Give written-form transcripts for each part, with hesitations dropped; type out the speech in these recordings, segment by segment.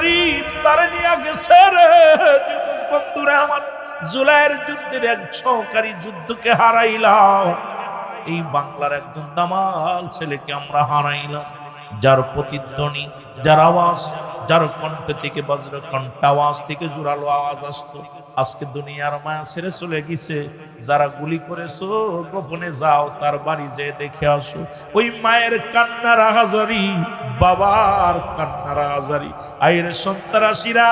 শরীফ তারা নিয়ে গেছে রে বন্ধুরা আমার। জুলাইয়ের যুদ্ধের এক সহকারী যুদ্ধকে হারাইলাম, এই বাংলার একজন দামাল ছেলেকে আমরা হারাইলাম, যার প্রতিধ্বনি, যার আওয়াজ, যার কণ্ঠ থেকে বজ্র কণ্ঠ আওয়াজ থেকে জোরালো আওয়াজ আসতো, আজকে দুনিয়ার মায়া ছেড়ে চলে গেছে। যারা গুলি করেছো গোপনে যাও, তার বাড়ি যেয়ে দেখে আসো। ওই মায়ের কান্নার হাজারি, বাবার কান্নার হাজারি। আইরে সন্ত্রাসীরা,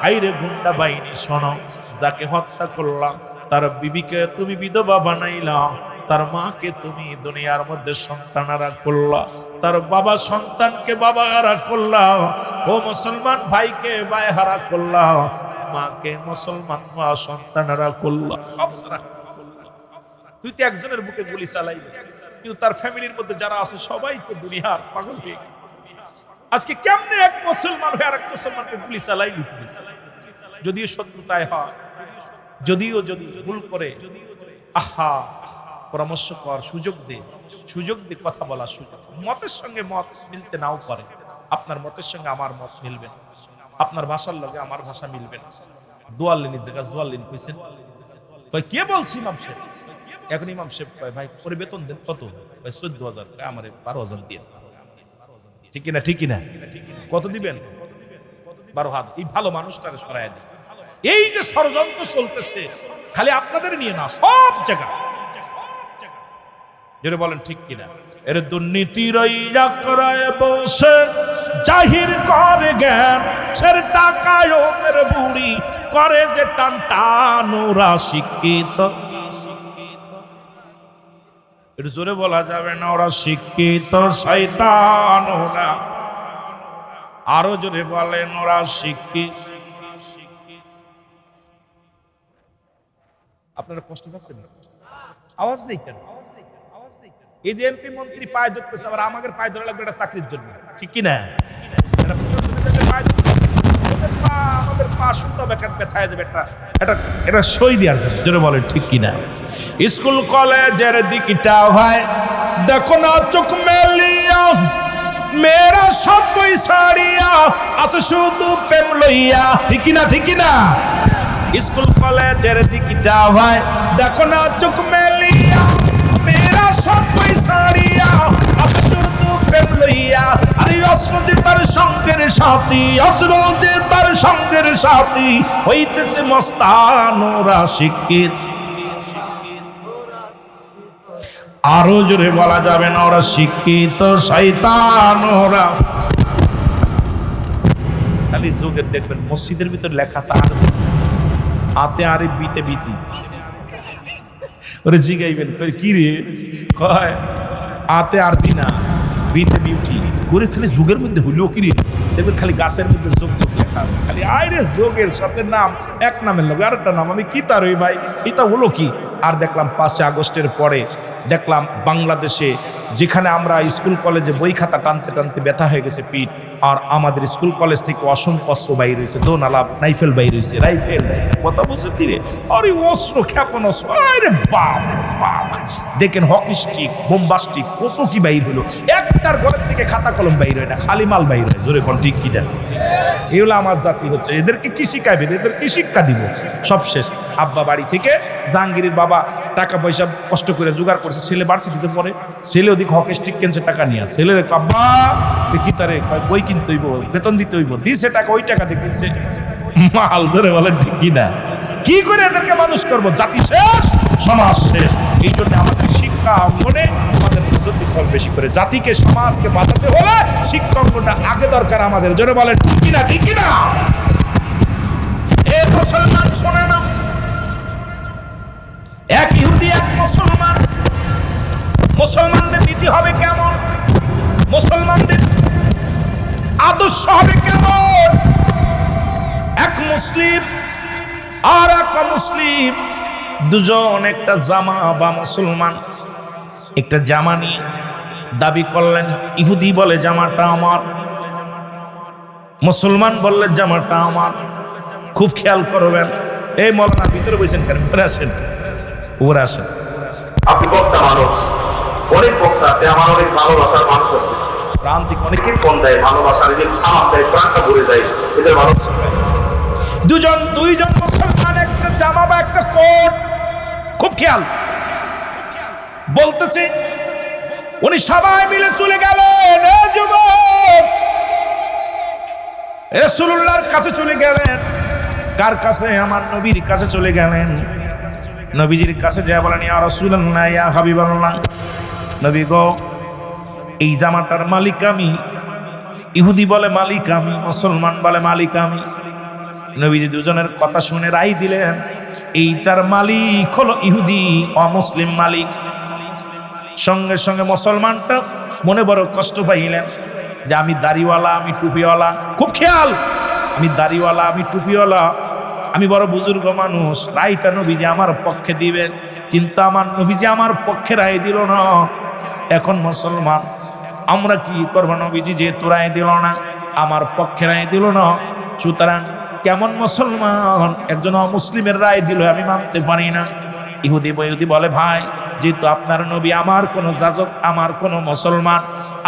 আইরে গুন্ডা বাহিনী, শোনো, যাকে হত্যা করলাম তার বিবিকে তুমি বিধবা বানাইলাম, তার মাকে তুমি দুনিয়ার মধ্যে সন্তানারা করলা, তার বাবা সন্তানকে বাবা হারা করলা, ও মুসলমান ভাইকে ভাই হারা করলা, মাকে মুসলমান মা সন্তানারা করলা। তুই তো একজনের বুকে গুলি চালাইলি, কিন্তু তার ফ্যামিলির মধ্যে যারা আছে সবাই তো দুনিয়ার পাগল হয়ে গেল। আজকে কেমনে এক মুসলমান হয়ে আর এক মুসলমানকে গুলি চালাইলি? যদিও শত্রুতায় হয়, যদিও যদি ভুল করে, আহা পরামর্শ কর, সুযোগ দে কথা বলার সুযোগ। মতের সঙ্গে মত মিলতে নাও পারে, আপনার মতের সঙ্গে আমার মত মিলবে না, আপনার ভাষার লগে আমার ভাষা মিলবে না। দোয়াল্লিনের জায়গা জোয়াল্লিন কইছেন, কই কে বলছি ইমাম সাহেব? এখন ইমাম সাহেব কয় ভাই পরে বেতন দেন কত? ভাই 14,000, আমার 12,000 দিয়ে। ঠিক কিনা? ঠিক কিনা? কত দিবেন? 12,000। এই ভালো মানুষটাকে সরাই দেন। এই যে ষড়যন্ত্র চলতেছে খালি আপনাদের নিয়ে না, সব জায়গায়। যেটা বলেন ঠিক কিনা? এর দুর্নীতির করায় বসে জাহির করে জ্ঞান, সের টাকায় ওদের বুড়ি করে যে টান টান, ওরা শিক্ষিত। এর জোরে বলা যাবে না, ওরা শিক্ষিত শয়তান ওরা। আরো জোরে বলেন, ওরা শিক্ষিত। আপনারা কষ্ট পাচ্ছেন? আওয়াজ নেই কেন? এই যে এমপি মন্ত্রী পায়ে ধরতেছে, আবার আমাদের পায়ে ধরা লাগবে একটা চাকরির জন্য, ঠিক কিনা? আমাদের পা সুন্দর ব্যথায় যাবে এটা সই দেওয়ার জন্য, যেটা বলে ঠিক কিনা? স্কুল কলেজের দিকটা ভাই দেখো না চোখ মেলিয়া, মেয়েরা সব বই ছাড়িয়া আছে শুধু প্রেম লইয়া, ঠিক কিনা? ঠিক কিনা? স্কুল কলেজের দিকটা ভাই দেখো না চোখ মেলিয়া, মেয়েরা সব বই ছাড়িয়া আছে শুধু প্রেম লইয়া। আরে অস্ত্র যে তার সঙ্গের সাথী, অস্ত্র যে তার সঙ্গের সাথী, হইতেছে মস্তান, ওরা শিক্ষিত। আরো জোরে বলা যাবে না, ওরা শিক্ষিত শয়তান ওরা। খালি যুগের দেখবেন মসজিদের ভিতর লেখা আছে আতে আরে বিতে বিতি। ওরে জিগাইবেন কি রে? কয় আতে আর জিনা, বিতে বিউটি। করে খালি যুগের মধ্যে হইলেও কি রে? দেখবেন খালি গাছের মধ্যে যোগ যোগ লেখা আছে। খালি আইরে যোগের সাথে নাম, এক নামের লোক আরেকটা নাম। আমি কি তার ওই ভাই এটা হলো কি? আর দেখলাম 5 আগস্টের পরে দেখলাম বাংলাদেশে যেখানে আমরা স্কুল কলেজে বই খাতা টানতে টানতে ব্যথা হয়ে গেছে পিঠ, আর আমাদের স্কুল কলেজ থেকে অসংখ্য অস্ত্র বাইর হয়েছে, দোনালা রাইফেল বাইর হয়েছে, রাইফেল কথা বলছে ফিরে। আরে অস্ত্র ক্ষেপণ অস্ত্র, আরে বাপ বাপ। দেখেন হকি স্টিক, বোম্বাস্টিক, কত কি বাইর হলো। একটার ঘরের থেকে খাতা কলম বাইর হয় না, খালি মাল বাইর হয়। জোরে কোন ঠিক কি দেন? এগুলো আমার জাতি হচ্ছে। এদেরকে কি শিখাবেন? এদের কি শিক্ষা দিব? সব শেষ। আব্বা বাড়ি থেকে জাহাঙ্গীরের বাবা টাকা পয়সা কষ্ট করে জোগাড় করছে, ছেলে ভার্সিটিতে পড়ে, ছেলে ওদিক হকি স্টিক কিনছে টাকা নিয়ে। ছেলের আব্বা কি তারে বই কিনতে হইব, বেতন দিতে হইব, দিছে টাকা, ওই টাকা দিয়ে কিনছে মাল। জোরে বলেন ঠিক কিনা? কি করে এদেরকে মানুষ করবো? জাতি শেষ, সমাজ শেষ। এই জন্য আমাদের শিক্ষা অঙ্গনে আমাদের নজর দিতে হবে বেশি করে। জাতিকে সমাজকে বাঁচাতে হলে শিক্ষা অঙ্গনটা আগে দরকার আমাদের। জোরে বলেন ঠিক কিনা? ঠিক কিনা? এ মুসলমান শোনে না, এক ইহুদি এক মুসলমান। মুসলমানদের নীতি হবে কেমন? মুসলমানদের আদর্শ হবে কেমন? এক মুসলিম আর এক মুসলিম দুজন একটা জামা বা মুসলমান একটা জামা নিয়ে দাবি করলেন, ইহুদি বলে জামাটা আমার, মুসলমান বললে জামাটা আমার। খুব খেয়াল করবেন। এই মৌলানা ভিতরে বসেন কেন? উপরে আসেন, উপরে আসেন। আপনি বক্তা মানুষ, অনেক বক্তা আছে, আমার অনেক ভালোবাসার মানুষ আছে। ডান থেকে অনেকে ফোন দেয়, ভালোবাসার যে সালাম দেয়, প্রাণটা ভরে যায়, এদের ভালোবাসা। দুইজন মুসলমান, একটা জামা বা একটা কোট, খুব খেয়াল, বলতেছে উনি সবাই মিলে চলে গেলেন, যুবক রাসূলুল্লাহর কাছে চলে গেলেন। কার কাছে? আমার নবীর কাছে চলে গেলেন। নবীজির কাছে যা বলেন, ইয়া রাসূলুল্লাহ, ইয়া হাবিবাল্লাহ, নবী গো, এই জামাটার মালিক আমি। ইহুদি বলে মালিক আমি, মুসলমান বলে মালিক আমি। নবীজি দুজনের কথা শুনে রায় দিলেন, এইটার মালিক হলো ইহুদি, অমুসলিম মালিক। সঙ্গে সঙ্গে মুসলমানটা মনে বড় কষ্ট পাইলেন যে আমি দাড়িওয়ালা, আমি টুপিওয়ালা, খুব খেয়াল, আমি দাড়িওয়ালা, আমি টুপিওয়ালা, আমি বড় বুজুর্গ মানুষ, রায়টা নবীজি আমার পক্ষে দিবেন, কিন্তু আমার নবীজি আমার পক্ষে রায় দিল না। এখন মুসলমান আমরা কি করব? নবীজি যেহেতু রায় দিল না, আমার পক্ষে রায় দিল না, সুতরাং কেমন মুসলমান একজন অমুসলিমের রায় দিল আমি মানতে পারি না। ইহুদি বলে, ভাই যেহেতু আপনার নবী, আমার কোন যাজক, আমার কোন মুসলমান,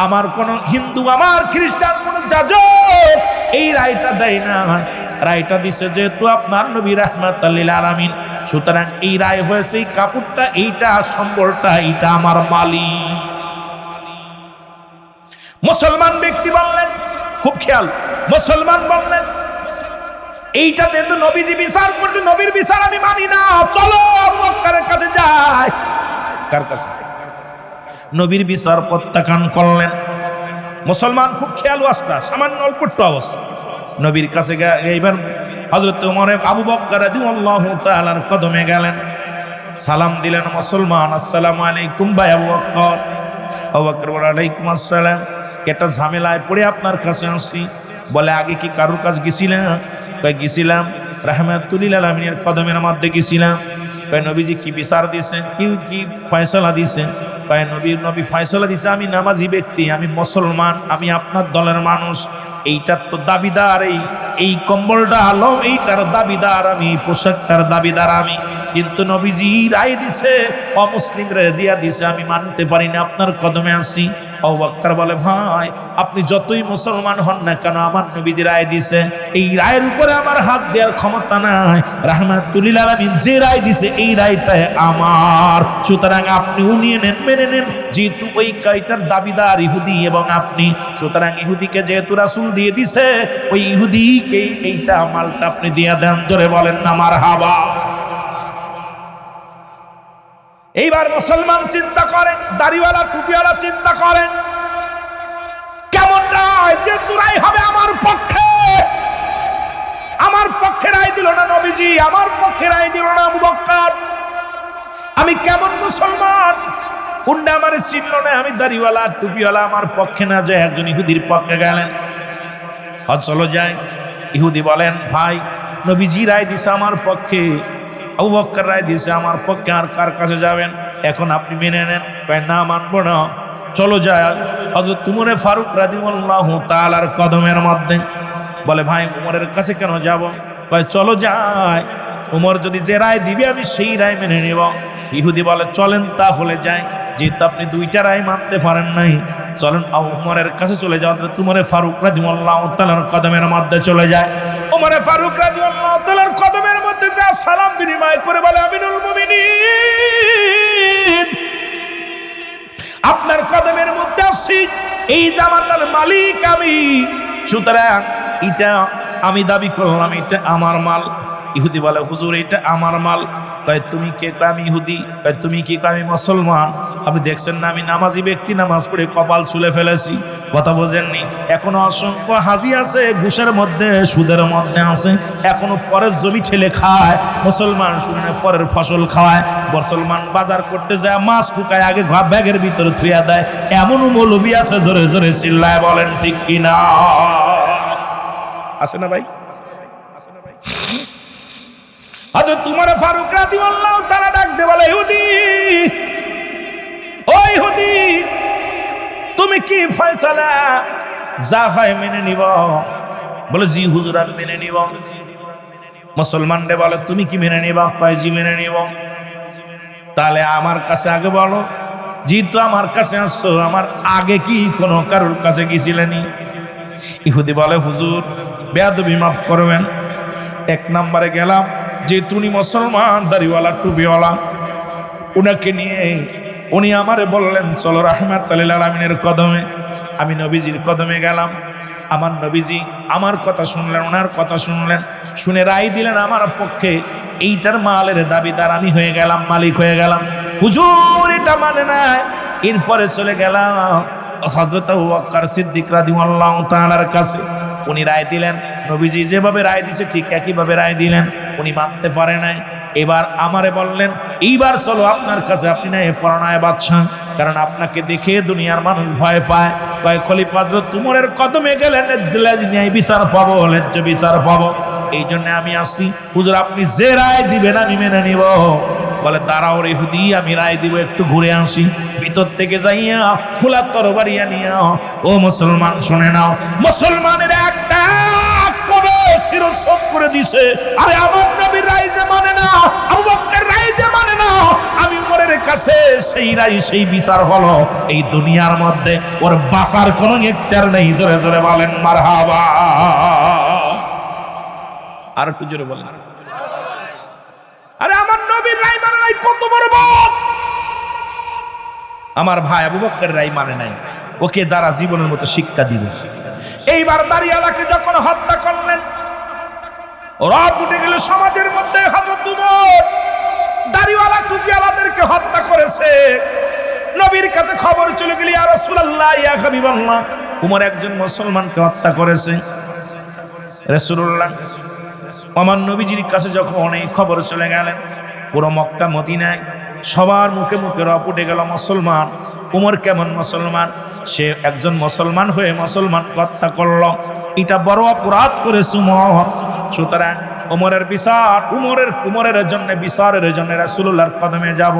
আমার কোন হিন্দু, আমার খ্রিস্টান কোন যাজক এই রায়টা দেয় না, রায়টা দিছে যেহেতু আপনার নবী রাহমাতাল লিল আলামিন, সুতরাং এই রায় হয়েছে, এই কাপড়টা, এইটা, সম্বলটা, এইটা আমার মালিক। মুসলমান ব্যক্তি বললেন, খুব খেয়াল, মুসলমান বললেন, এইটাতে তো নবীজি বিচার করছে, নবীর বিচার আমি মানি না, চলো আবু বকরের কাছে যাই। কার কাছে? নবীর বিচার প্রত্যাখ্যান করলেন। মুসলমান খুব খেয়াল, ওয়াজটা সামান্য অল্প একটু অবস্থা। নবীর কাছে এইবার হযরত ওমর আবু বকর রাদিয়াল্লাহু তাআলার কদমে গেলেন, সালাম দিলেন। মুসলমান, আসসালামু আলাইকুম ভাই আবু বকর। আবু বকর বলে, ওয়ালাইকুম আসসালাম, একটা ঝামেলায় পড়ে আপনার কাছে আসি। বলে, আগে কি কারোর কাছে গেছিলেন? কয় গেছিলাম, রাহমাতুল লিল আলামিনের কদমের মধ্যে গেছিলাম। কয় নবীজি কি বিচার দিয়েছেন, কি ফয়সালা দিয়েছেন? কয় নবী ফয়সালা দিয়েছে, আমি নামাজি ব্যক্তি, আমি মুসলমান, আমি আপনার দলের মানুষ, এইটার তো দাবিদার, এই কম্বলটা আলো, এইটার দাবিদার আমি, পোশাকটার দাবিদার আমি, কিন্তু নবীজি রায় দিছে, অমুসলিমরা দিয়া দিছে, আমি মানতে পারি না, আপনার কদমে আসি। আবু বকর বলে, ভাই আপনি যতই মুসলমান হন না কেন, আমার নবীজি রায় দিছে, এই রায়ের উপরে আমার হাত দেওয়ার ক্ষমতা নাই। রাহমাতুল লিল আলামিন যে রায় দিছে, এই রায়টা আমার, সুতরাং আপনি নিয়ে নেন, মেনে নেন, যেহেতু ওই কাইটার দাবিদার ইহুদি এবং আপনি, সুতরাং ইহুদিকে যেহেতু রাসূল দিয়ে দিছে, ওই ইহুদিকে এইটা মালটা আপনি দিয়ে দেন। জোরে বলেন না মারহাবা। এইবার মুসলমান চিন্তা করেন, দাড়িওয়ালা টুপিওয়ালা চিন্তা করেন, কেমন রায় যে রায় হবে আমার পক্ষে, আমার পক্ষে রায় দিল না নবীজি, আমার পক্ষে রায় দিল না আবু বকর, আমি কেমন মুসলমান? উন্ডা আমার চিনল না, আমি দাড়িওয়ালা টুপিওয়ালা, আমার পক্ষে না যায় একজন ইহুদির পক্ষে গেলেন। চলো যাই। ইহুদি বলেন, ভাই নবীজি রায় দিছে আমার পক্ষে, আবু বকর রায় দিছে আমার পক্ষে, আর কার কাছে যাবেন? এখন আপনি মেনে নেন। কয় না, মানবো না, চলো যাই হযরত উমর ফারুক রাদিয়াল্লাহু তাআলার কদমের মধ্যে। বলে, ভাই উমরের কাছে কেন যাব? কয় চলো যাই, উমর যদি যে রায় দিবে আমি সেই রায় মেনে নেব। ইহুদি বলে, চলেন তাহলে যাই, যেহেতু আপনি দুইটা রায় মানতে পারেন নাই, চলেন উমরের কাছে চলে যাও। উমর ফারুক রাদিয়াল্লাহু তাআলার কদমের মধ্যে চলে যায়। উমর ফারুক রাদিয়াল্লাহু তাআলার কদমের মধ্যে যা সালাম বিনিময় করে বলে, আমিনুল মুমিনিন, আপনার কদমের মধ্যে আসি, এই জামাতার মালিক আমি, সুতরাং এটা আমি দাবি করলাম, এটা আমার মাল। ইহুদি বলে, হুজুর এটা আমার মাল। কয় তুমি কে? আমি ইহুদি। কয় তুমি কি? আমি মুসলমান। আপনি দেখছেন না আমি নামাজি ব্যক্তি, নামাজ পড়ে কপাল ছুলে ফেলেছি, কথা বোঝেননি? এখনো অসংখ্য হাজি আছে ঘুষের মধ্যে, সুদের মধ্যে আছে, এখনো পরের জমি ঠেলে খায়। মুসলমান শুনে পরের ফসল খাওয়ায়। মুসলমান বাজার করতে যায়, মাছ ঠুকায়, আগে ব্যাগের ভিতরে থুইয়া দেয়। এমনও মৌলবি আছে, জোরে জোরে চিল্লায় বলেন ঠিক কিনা? আছে না ভাই? হযরত উমর ফারুক রাদিয়াল্লাহু তাআলা ডাক দিয়ে বলে, ইহুদি, ও ইহুদি, তুমি কি ফয়সালা যা হয় মেনে নিব? বলে, জি হুজুর আমি মেনে নিব। মুসলমান রে বলে, তুমি কি মেনে নিবা? কয় জি মেনে নিব। তাহলে আমার কাছে আগে বলো, যেহেতু আমার কাছে আসছো, আমার আগে কি কোনো কারোর কাছে গেছিলেনি? ইহুদি বলে, হুজুর বেয়াদবি মাফ করবেন। এক নম্বরে গেলাম, যে তুমি মুসলমান, দাড়িওয়ালা টুপিওয়ালা, উনাকে নিয়ে উনি আমারে বললেন চলো রাহমাতুল লিল আলামিনের কদমে। আমি নবীজির কদমে গেলাম। আমার নবীজি আমার কথা শুনলেন, ওনার কথা শুনলেন, শুনে রায় দিলেন আমার পক্ষে। এইটার মালের দাবিদার আমি হয়ে গেলাম, মালিক হয়ে গেলাম। হুজুর এটা মানে নাই। এরপরে চলে গেলাম হযরত আবু বকর সিদ্দিক রাদিয়াল্লাহু তাআলার কাছে। উনি রায় দিলেন, নবীজি যেভাবে রায় দিছে ঠিক একইভাবে রায় দিলেন। উনি মানতে পারে নাই। এবার আমারে বললেন, এইবার চলো আপনার কাছে, আপনি না পরানায় বাদশাহ, কারণ আপনাকে দেখে দুনিয়ার মানুষ ভয় পায়। কয় খলিফা হযরত উমরের কদমে গেলেন, ন্যায় বিচার পাবো, ন্যায্য বিচার পাবো, এই জন্য আমি আসি। হুজুর আপনি যে রায় দিবেন আমি মেনে নিব। বলে দাঁড়াও রে ইহুদি, আমি রায় দিব, একটু ঘুরে আসি। ভিতর থেকে যাইয়া খোলা তরবারিয়া নিয়া, ও মুসলমান শুনে নাও। মুসলমানের একটা কবে শিরোচ্ছেদ করে দিছে। আরে আমার নবীর রায় যে মানে না, আবু বকরের রায় যে মানে না, আমি উমরের কাছে সেই রায় সেই বিচার হলো। এই দুনিয়ার মধ্যে ওর বাঁচার কোনো ইখতিয়ার নেই। জোরে জোরে বলেন মারহাবা। আর একটু জোরে বলেন। আরে আমার নবীর রায় মানে নাই, কত বড় বদ! আমার ভাই আবু বকরের রায় মানে নাই, ওকে দ্বারা জীবনের মতো শিক্ষা দিবে। এইবার দাড়িওয়ালাকে যখন হত্যা করলেন, রব উঠে গেল সমাজের মধ্যে। হযরত উমর দাড়িওয়ালা টুপিওয়ালাদেরকে হত্যা করেছে। নবীর কাছে খবর চলে গেল, ইয়া রাসূলুল্লাহ, ইয়া হাবিবাল্লাহ, উমর একজন মুসলমানকে হত্যা করেছে। রাসূলুল্লাহ আমার নবীজির কাছে যখন এই খবর চলে গেলেন, পুরো মক্কা মদিনায় সবার মুখে মুখে রব উঠে গেল, মুসলমান। উমর কেমন মুসলমান? সে একজন মুসলমান হয়ে মুসলমান হত্যা করলো, এটা বড় অপরাধ করেছে উমর। সুতরাং উমরের বিচার, উমরের জন্য বিচারের জন্য রাসূলুল্লাহর কদমে যাব।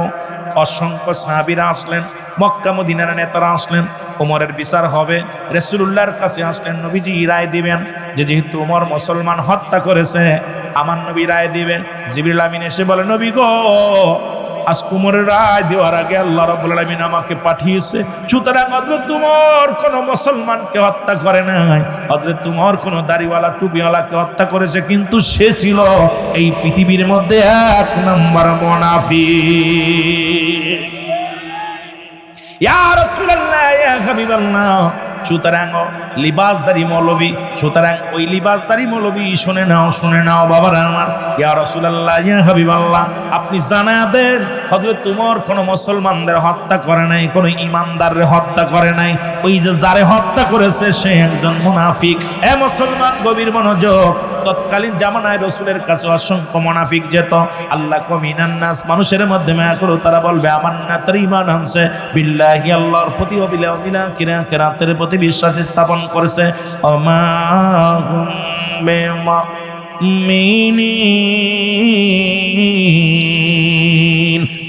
অসংখ্য সাহাবীরা আসলেন, মক্কা মদিনার নেতারা আসলেন, উমরের বিচার হবে। রাসূলুল্লাহর কাছে আসলেন, নবীজি রায় দিবেন যে যেহেতু উমর মুসলমান হত্যা করেছে, আমার নবী রায় দিবেন। জিবরিল আমিন এসে বলে, নবী গো, আজ উমরের রায় দেওয়ার আগে আল্লাহ রাব্বুল আলামিন আমাকে পাঠিয়েছে। সুতরাং হযরত উমর কোনো মুসলমানকে হত্যা করে নাই, হযরত উমর কোনো দাড়িওয়ালা টুপিওয়ালাকে হত্যা করেছে, কিন্তু সে ছিল এই পৃথিবীর মধ্যে এক নম্বর মুনাফিক। ইয়া রাসূলুল্লাহ, ইয়া হাবিবাল্লাহ, সুতরাং লিবাসদারি মৌলবী, সুতরাং ওই লিবাসদারি মৌলবী শুনে নাও বাবারা আমার। ইয়া রাসূলুল্লাহ, ইয়া হাবিবাল্লাহ, আপনি জানায়া দেন হযরত উমর কোন মুসলমানদের হত্যা করে নাই, কোন ইমানদাররে হত্যা করে নাই। ওই যে যারে হত্যা করেছে সে একজন মুনাফিক। এ মুসলমান গভীর মনোযোগ। তৎকালীন জামানায় রাসূলের কাছে অসংখ্য মুনাফিক যেত। আল্লাহ কমিনান নাস, মানুষের মধ্যে মায়া করো, তারা বলবে আমান্না, তার ঈমান আনছে, বিল্লাহি, আল্লাহর প্রতি, ওয়া বিল ইয়াউমিল আখির, আখিরাতের প্রতি বিশ্বাস স্থাপন করেছে। ওমা হুম বিমুমিনিন।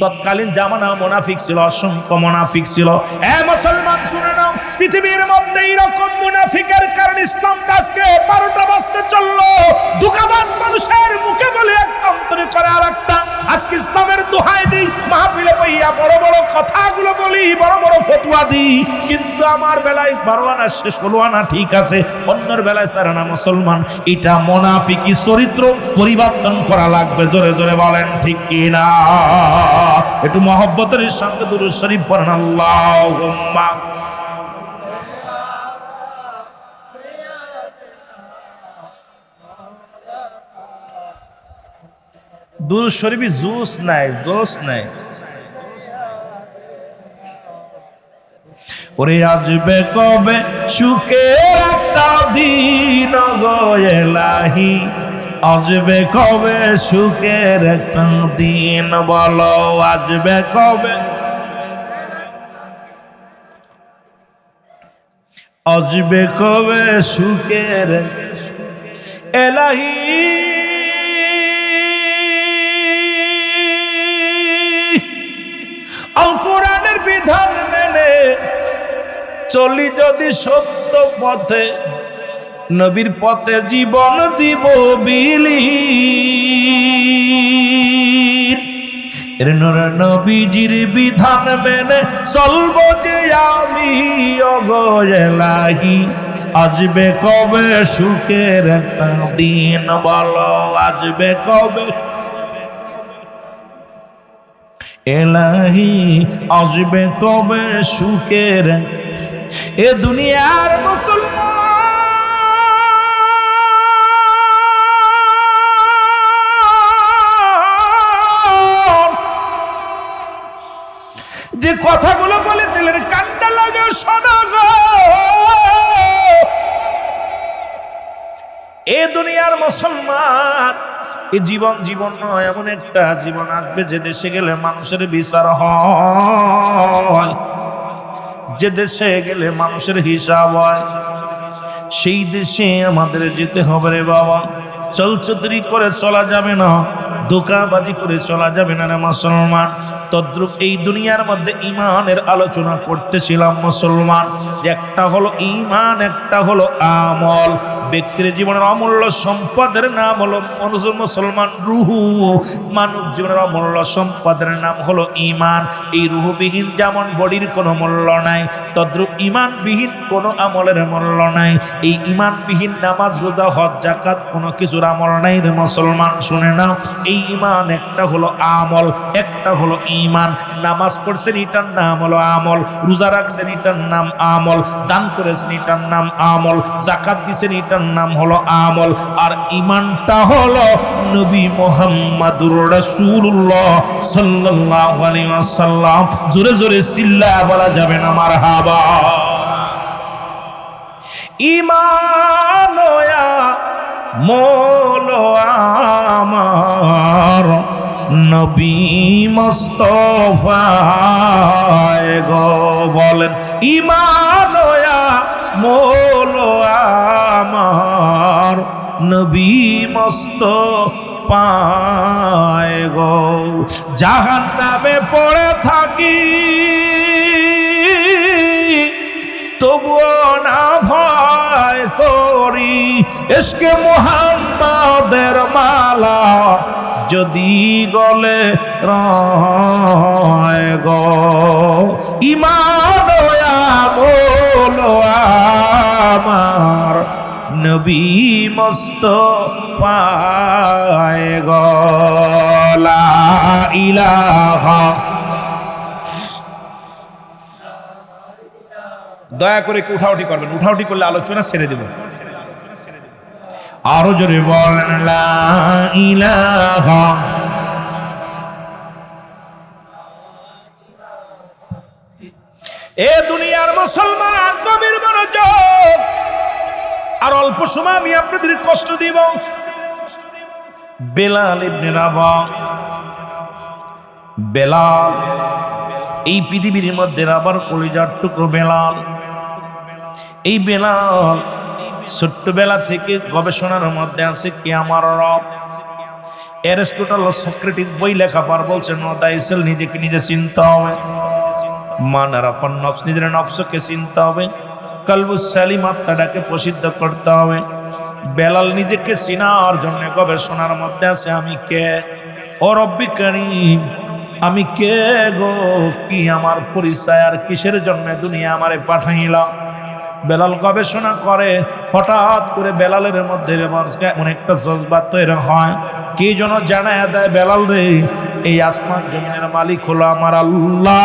তৎকালীন জামানা মুনাফিক ছিল, অসংখ্য মুনাফিক ছিল। এ মুসলমান শুনে নাও, পৃথিবীর মধ্যে এইরকম মুনাফিকের কারণে ইসলামটা আজকে 12টা বাজতে চললো। দুঃখবান মানুষের মুখে বলে একটা, অন্তরে করে আর একটা। আজকে ইসলামের দোহাই দিই, মাহফিলে পাইয়া বড় বড় কথাগুলো বলি, বড় বড় ফতোয়া দিই, কিন্তু আমার বেলায় 12 আনা শেষ 16 আনা ঠিক আছে, অন্যের বেলায় 4 আনা মুসলমান। এটা মুনাফিকি চরিত্র পরিবর্তন করা লাগবে। জোরে জোরে বলেন ঠিক কিনা? একটু মহব্বতের সঙ্গে দুরূদ শরীফ পড়েন, আল্লাহুম্মা। দুরূদ শরীফে জোশ নাই, জোশ নাই। ওরে আসবে কবে সুখের একটা দিন গো এলাহি, আসবে কবে সুখের একটা দিন, বলো আসবে কবে, আসবে কবে সুখের এলাহি। আল কোরআনের বিধান মেনে চলি যদি সত্য পথে, নবীর পথে জীবন দিব বিলীন। এর নূর নবীজির বিধান মেনে চলবো যে আমি ওগো এলাহি, আসবে কবে সুখের একটা দিন বলো, আসবে কবে এলাহি, আসবে কবে সুখের এ দুনিয়ার মুসলমান যে কথাগুলো বলে দিলেন কান্না লাগে শোনা গো। এ দুনিয়ার মুসলমান এই জীবন জীবন নয়, এমন একটা জীবন আসবে যে দেশে গেলে মানুষের বিচার হয়, যে দেশে গেলে মানুষের হিসাব হয়, সেই দেশে আমাদের যেতে হবে রে বাবা। চলচতুরি করে চলা যাবে না, ধোঁকাবাজি করে চলা যাবে না রে মুসলমান। তদ্রুপ এই দুনিয়ার মধ্যে ইমানের আলোচনা করতেছিলাম মুসলমান, যে একটা হলো ইমান, একটা হলো আমল। ব্যক্তির জীবনের অমূল্য সম্পদের নাম হলো মুসলমান রুহু, মানব জীবনের অমূল্য সম্পদের নাম হলো ইমান। এই রুহুবিহীন যেমন বডির কোনো মূল্য নাই, তদ্রুপ ইমানবিহীন কোনো আমলের মূল্য নাই। এই ইমানবিহীন নামাজ রোজা হজ জাকাত কোনো কিছুর আমল নাই রে মুসলমান। শুনে নাও, এই ইমান একটা হলো আমল, একটা হলো ইমান। নামাজ পড়ছেন এটার নাম হলো আমল, রোজা রাখছেন এটার নাম আমল, দান করেছেন এটার নাম আমল, জাকাত দিছেন এটার নাম হলো আমল। আর ইমানটা হলো নবী মুহাম্মদুর রাসূলুল্লাহ সাল্লাল্লাহু আলাইহি ওয়াসাল্লাম। জোরে জোরে চিল্লায়া বলা যাবে না মারহাবা। ইমানয়া মোলো আমার নবী মুস্তাফায় গো, বলেন ইমানয়া মোলো আমার নবী মুস্তাফায় গো। জাহান্নামে পড়ে থাকি তবুও না ভয় করি, ইশকে মুহাম্মাদের মালা যদি গলে রয় গো। ইমান বলো আমার নবী মুস্তাফায় গো। লা ইলাহা, দয়া করে কি উঠাউঠি করবেন, উঠাউঠি করলে আলোচনা ছেড়ে দেব। আরো জোরে বলেন লা ইলাহা। এ দুনিয়ার মুসলমান গভীর মনোযোগ, আর অল্প সময় আমি আপনাদের কষ্ট দিব। বেলাল ইবনে রাবাহ, বেলাল এই পৃথিবীর মধ্যে রাবার কলিজার টুকরো বেলাল। এই বেলাল ছোট্টবেলা থেকে গবেষণার মধ্যে আছে কে আমার রব। অ্যারিস্টটল সক্রেটিস বই লেখাবার বলছেন নদাইসেল, নিজেকে নিজে চিনতে হবে। মান আরাফান নফস, নিজের নফসকে চিনতে হবে। কলবুস সালিম, আত্মাটাকে প্রসিদ্ধ করতে হবে। বেলাল নিজেকে চিনার জন্য গবেষণার মধ্যে আছে আমি কে, ও রব্বি কারীম আমি কে গো, কি আমার পরিচয়, আর কিসের জন্য দুনিয়া আমারে পাঠাইলা। বেলাল গবেষণা করে, হঠাৎ করে বেলালের মধ্যে এমন একটা জজবা তৈরি হয়, কে যেন জানায় দেয় বেলাল রে, এই আসমান জমিনের মালিক হলো আমার আল্লাহ।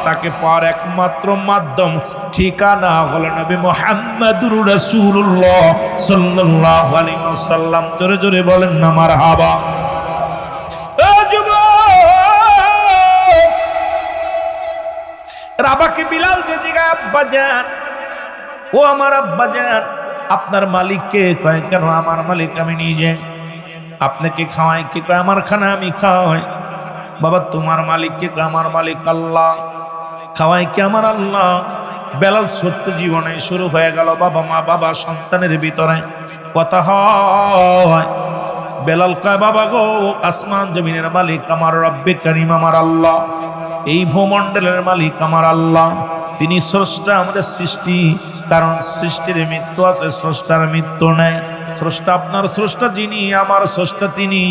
তাকে পাওয়ার একমাত্র মাধ্যম ঠিকানা হলো নবী মুহাম্মদুর রাসূলুল্লাহ সাল্লাল্লাহু আলাইহি ওয়াসাল্লাম। জোরে জোরে বলেন না মারহাবা। রাবাকে বিলাল যে জিগায় আব্বাজান, ও আমার আব্বাজান আপনার মালিককে? কয় কেন আমার মালিক আমি নিজে। আপনাকে খাওয়াই কে? কয় আমার খানা আমি খাওয়াই। বাবা তোমার মালিককে? কয় আমার মালিক আল্লাহ। খাওয়াই কে? আমার আল্লাহ। বেলাল সত্য জীবনে শুরু হয়ে গেল বাবা মা বাবা সন্তানের ভিতরে কথা হয়। বেলাল কয় বাবা গো, আসমান জমিনের মালিক আমার রব্বে কারীম আমার আল্লাহ, এই ভূমণ্ডলের মালিক আমার আল্লাহ। তিনি স্রষ্টা, আমাদের সৃষ্টি। কারণ সৃষ্টির মৃত্যু আছে, স্রষ্টার মৃত্যু নেই। স্রষ্টা আপনার স্রষ্টা যিনি, আমার স্রষ্টা তিনি।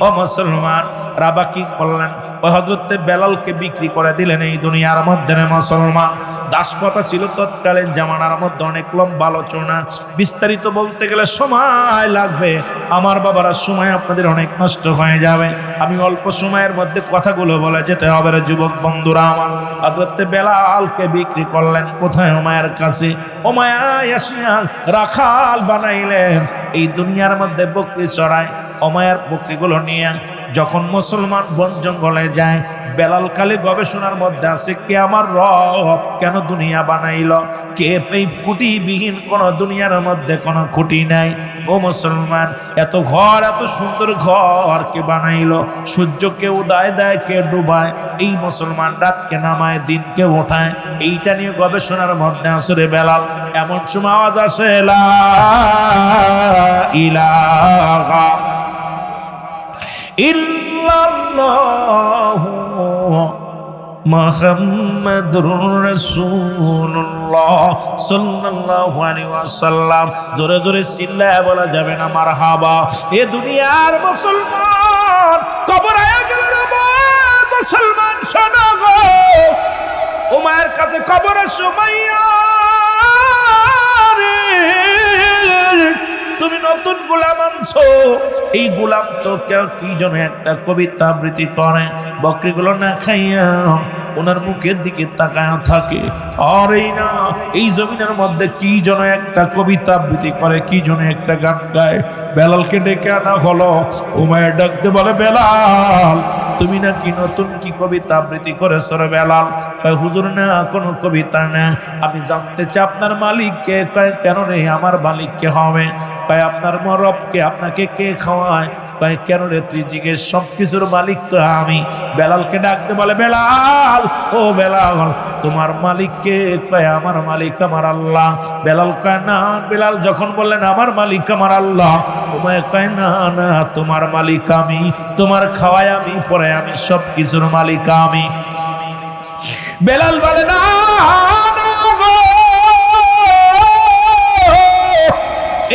ও মুসলমান, রাবা কি করলেন? ওই হযরতে বেলালকে বিক্রি করে দিলেন এই দুনিয়ার মধ্যে। মুসলমান, দাসপ্রথা ছিল তৎকালীন জামানার মধ্যে, অনেক লম্বা আলোচনা, বিস্তারিত বলতে গেলে সময় লাগবে। আমার বাবারা, সময় আপনাদের অনেক নষ্ট হয়ে যাবে। আমি অল্প সময়ের মধ্যে কথাগুলো বলে যেতে হবে রে যুবক বন্ধুরা আমার। হযরতে বেলালকে বিক্রি করলেন কোথায়? উমাইয়ার কাছে। উমাইয়া আসিয়া রাখাল বানাইলেন। এই দুনিয়ার মধ্যে বকরি চড়ায়। উমাইয়ার বকরিগুলো নিয়ে যখন মুসলমান বন জঙ্গলে যায়, বেলাল খালি গবেষণার মধ্যে আছে, কে আমার রব, কেন দুনিয়া বানাইল, কে এই খুঁটিবিহীন কোন দুনিয়ার মধ্যে কোনো খুঁটি নাই। ও মুসলমান, এত ঘর, এত সুন্দর ঘর কে বানাইল? সূর্যকে উদয় দেয়, কে ডুবায়? এই মুসলমান রাতকে নামায়, দিনকে ওঠায়, এইটা নিয়ে গবেষণার মধ্যে আছে রে বেলাল। এমন সময় আওয়াজ আসে, লা ইলাহা ইল্লাল্লাহু মুহাম্মাদুর রাসূলুল্লাহ সাল্লাল্লাহু আলাইহি ওয়াসাল্লাম। জোরে জোরে চিল্লায় বলা যাবে না মারহাবা? এ দুনিয়ার মুসলমান কবর আয়া গেল রে মুসলমান, শোনো গো, উমাইয়ার কাছে কবর সুমাইয়া রে, তুমি নতুন গোলাম আনছো। এই গোলাম তো কেউ কি যেন একটা কবিতা আবৃত্তি করে, বকরিগুলো না খাইয়া ওনার মুখের দিকে তাকায় থাকে। আর এই না, এই জমিনের মধ্যে কি যেন একটা কবিতা আবৃত্তি করে, কি যেন একটা গান গায়। বেলালকে ডেকে আনা হলো। উমাইয়া ডাকতে বলে, বেলাল, তুমি নাকি নতুন কি কবিতা আবৃত্তি করেছ রে বেলাল? কয়, হুজুর না, কোনো কবিতা না, আমি জানতে চাই আপনার মালিককে। কয়, কেন রে, আমার মালিককে হবে? কয়, আপনার রবকে, আপনাকে কে খাওয়ায়? কয়, কেন রে তুই জিজ্ঞেস, সব কিছুর মালিক তো আমি। বেলালকে ডাকতে বলে, বেলাল, ও বেলাল, তোমার মালিককে? কয়, আমার মালিক আমার আল্লাহ। বেলাল কয়, না। বেলাল যখন বললেন আমার মালিক আমার আল্লাহ, তোমায় কয়, না না, তোমার মালিক আমি, তোমার খাওয়াই আমি, পরে আমি, সব কিছুর মালিক আমি। বেলাল বলে, না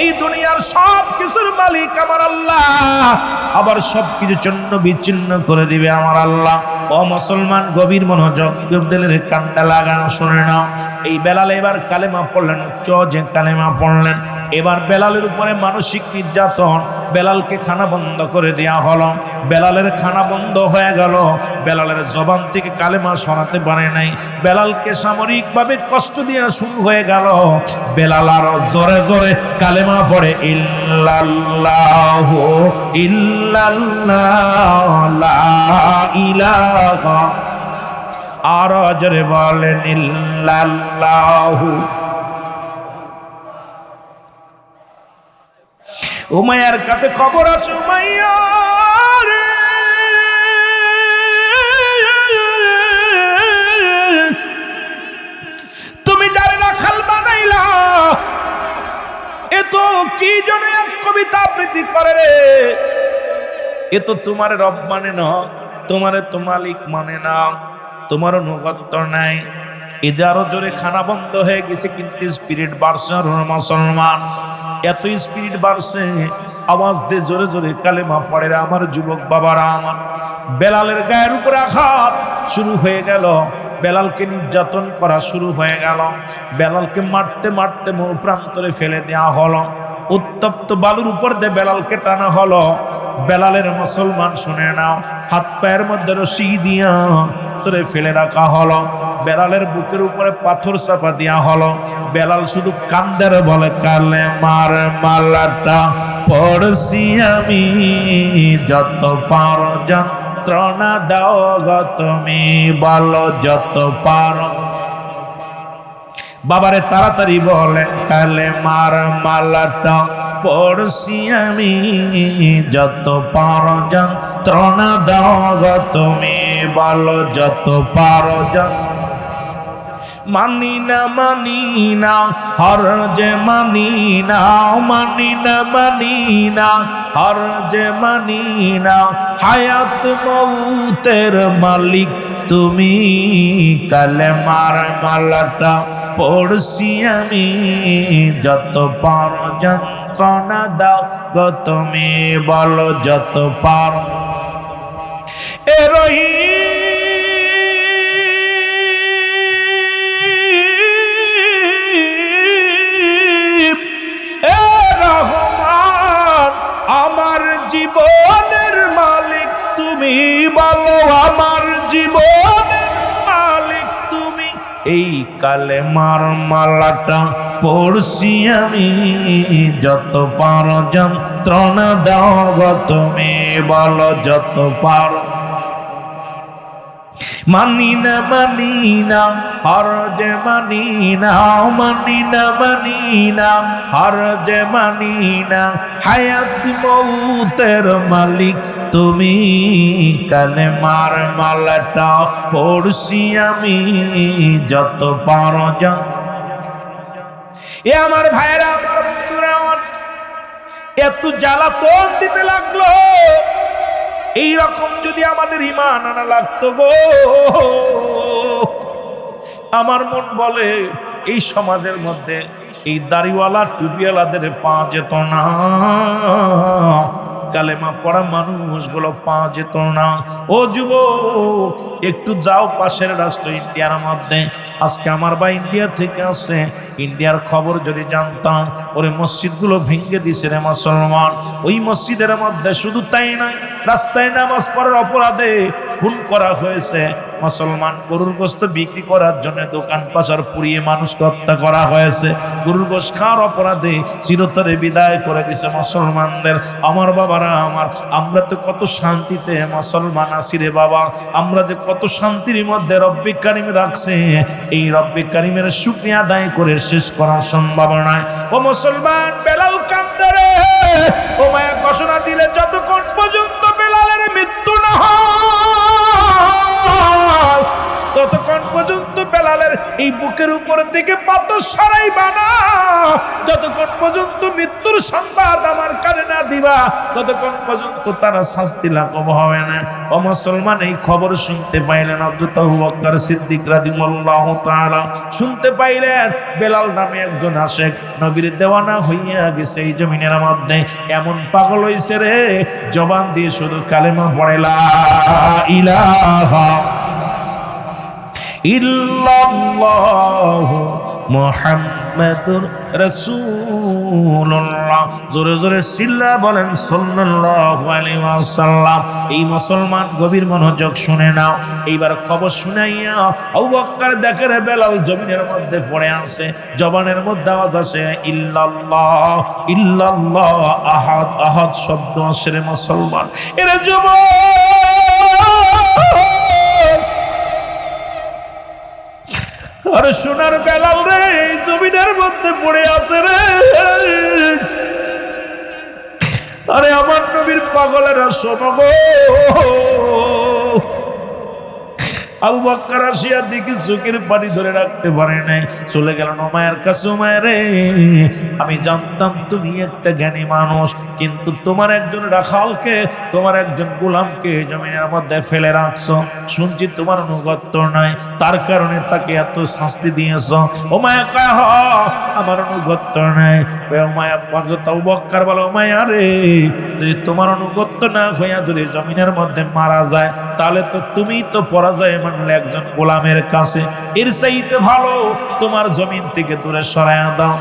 এই দুনিয়ার সব কিছুর মালিক আমার আল্লাহ, আবার সব কিছু চন্ন বিচ্ছিন্ন করে দিবে আমার আল্লাহ। ও মুসলমান, গভীর মনোযোগ দিলের কানটা লাগান, শুনে নাও। এই বেলাল এবার কালেমা পড়লেন, উচ্চ যে কালেমা পড়লেন। এবার বেলালের উপরে মানসিক নির্যাতন, বেলালকে খানা বন্ধ করে দেয়া হলো। বেলালের খানা বন্ধ হয়ে গেল, বেলালের জবান থেকে কালেমা সরাতে পারে নাই। বেলালকে সামরিকভাবে কষ্ট দেওয়া শুরু হয়ে গেল। বেলাল আরো জোরে জোরে কালেমা পড়ে, ইল্লাল্লাহু ইল্লাল্লাহ লা ইলাহা, আরো জোরে বলেন, ইল্লাল্লাহু। উমাইয়ার কাছে খবর আছে, উমাইয়া রে, তুমি যারে রাখাল বানাইলা, এ তো কি জন্য এক কবিতা আবৃত্তি করে রে, এ তো তোমার রব মানে না, তোমারে তো মালিক মানে না, তোমার অনুগত্য নাই। এদের আরো জোরে খানা বন্ধ হয়ে গেছে, কিন্তু স্পিরিট বাড়ছে। আর মুসলমান, এত স্পিরিট বাড়ছে, আওয়াজ দিয়ে জোরে জোরে কালেমা পড়ে আমার যুবক বাবারা আমার। বেলালের গায়ের উপরে আঘাত শুরু হয়ে গেল, বেলালকে নির্যাতন করা শুরু হয়ে গেল। বেলালকে মারতে মারতে মরু প্রান্তরে ফেলে দেওয়া হলো। উত্তপ্ত বালুর উপর দিয়ে বেলালকে টানা হলো। বেলালের মুসলমান শুনে নাও, হাত পায়ের মধ্যে রশি দিয়া ধরে ফেলে রাখা হলো। বেলালের বুকের উপরে পাথর চাপা দেওয়া হলো। বেলাল শুধু কান্দের বলে, কালেমার মালাটা পড়ছি আমি, যত পারো যন্ত্রণা দাও গো তুমি, বলো যত পারো। বাবারে তাড়াতাড়ি বলেন, কালেমার মালাটা পড়ছি আমি, যত পারো যন্ত্রণা দাও গো তুমি, বলো যত পারো। মানি না মানি না হর যে মানি না, মানি না মানি না হর যে মানি না, হায়াত মৌতের মালিক তুমি, কালেমার মালাটা পড়ছি আমি, যত পারো যন্ত্রণা দাও গো তুমি, বলো যত পারো। এ রহিম, এ রহমান, আমার জীবনের মালিক তুমি, বলো আমার জীবনের মালিক তুমি। এই কালেমার মালাটা পড়ছি আমি, যত পারো যন্ত্রণা দাও গো তুমি, বলো যত পারো। মানি না মানি না হর যে মানি না, মানি না মানি না হর যে মানি না, হায়াত মৌতের মালিক তুমি, কালেমার মালাটা পড়ছি আমি, যত পারো এ আমার ভাইরা, আমার বন্ধুরা, এত জ্বালাতন দিতে লাগলো। এই রকম যদি আমাদের ঈমান আনা লাগতো গো, আমার মন বলে এই সমাজের মধ্যে এই দাড়িওয়ালা টুপিওয়ালাদের পা যেত না, কালেমা পড়া মানুষগুলো পা যেত না। ও যুবক, একটু যাও পাশের রাষ্ট্র ইন্ডিয়ার মধ্যে। আজকে আমার ভাই ইন্ডিয়া থেকে আসে, ইন্ডিয়ার খবর যদি জানতাম, ওরে মসজিদগুলো ভেঙে দিছে রে মুসলমান। ওই মসজিদের মধ্যে শুধু তাই নয়, রাস্তায় নামাজ পড়ার অপরাধে খুন করা হয়েছে মুসলমান। গরুর গোশত বিক্রি করার জন্য দোকান পাচার পুড়িয়ে মানুষকে হত্যা করা হয়েছে। গরুর গোশত খাওয়ার অপরাধে চিরতরে বিদায় করে দিছে মুসলমানদের। আমার বাবারা আমার, আমরা তো কত শান্তিতে মুসলমান আছি রে বাবা। আমরা যে কত শান্তির মধ্যে রব্বে কারিম রাখছে, এই রব্বে কারিমের শুকরিয়া আদায় করে শেষ করা সম্ভব নয়। ও মুসলমান, বেলাল কান্দে রে। ও মায়া ঘোষণা দিলে যতক্ষণ পর্যন্ত বেলালের মৃত্যু না হয়, ততক্ষণ পর্যন্ত বেলালের এই বুকের উপর থেকে পাথর সরাইবা না। যতক্ষণ পর্যন্ত মৃত্যুর সংবাদ আমার কানে না দিবা, ততক্ষণ পর্যন্ত তারা শাস্তি লাঘব হবে না। ও মুসলমান, এই খবর শুনতে পাইলেন হযরত আবু বকর সিদ্দিক রাদিয়াল্লাহু তাআলা, শুনতে পাইলেন বেলাল নামে একজন আশিক নবীর দেওয়ানা হইয়া গেছে এই জমিনের মধ্যে। এমন পাগল হইছে রে, জবান দিয়ে শুধু কালেমা পড়ে লা ইলাহা ইল্লাল্লাহু মুহাম্মাদুর রাসূলুল্লাহ। জোরে জোরে চিল্লা বলেন সাল্লাল্লাহু আলাইহি ওয়াসাল্লাম। এই মুসলমান গভীর মনোযোগ শুনে নাও। এইবার খবর শুনাইয়া আবু বকর দেখে রে বেলাল জমিনের মধ্যে পড়ে আছে, জবানের মধ্যে আওয়াজ আসে ইল্লাল্লাহ ইল্লাল্লাহ, আহাদ আহাদ শব্দ আসে রে মুসলমান। এরে যুবক, আরে সোনার বেলাল রে, এই জমিনের মধ্যে পড়ে আছে রে। আরে আমার নবীর পাগলেরা শোনো গো। আবু বকর আসিয়া দিকে চোখের পানি ধরে রাখতে পারে নাই, চলে গেল উমাইয়ার কাছে। উমাইয়া রে, আমি জানতাম তুমি একটা জ্ঞানী মানুষ, কিন্তু তোমার একজন রাখালকে, তোমার একজন গোলামকে জমিনের মধ্যে ফেলে রাখছো। শুনছি তোমার অনুগত্য নাই, তার কারণে তাকে এত শাস্তি দিয়েছ। উমাইয়া কয়, আমার অনুগত্য নাই। উমাইয়া হযরত আবু বকর বলে, উমাইয়া রে, যদি তোমার অনুগত্য না হইয়া যদি জমিনের মধ্যে মারা যায়, তাহলে তো তুমি তো পরাজয় মানলে একজন গোলামের কাছে। এর চাইতে ভালো তোমার জমিন থেকে দূরে সরাইয়া দাও।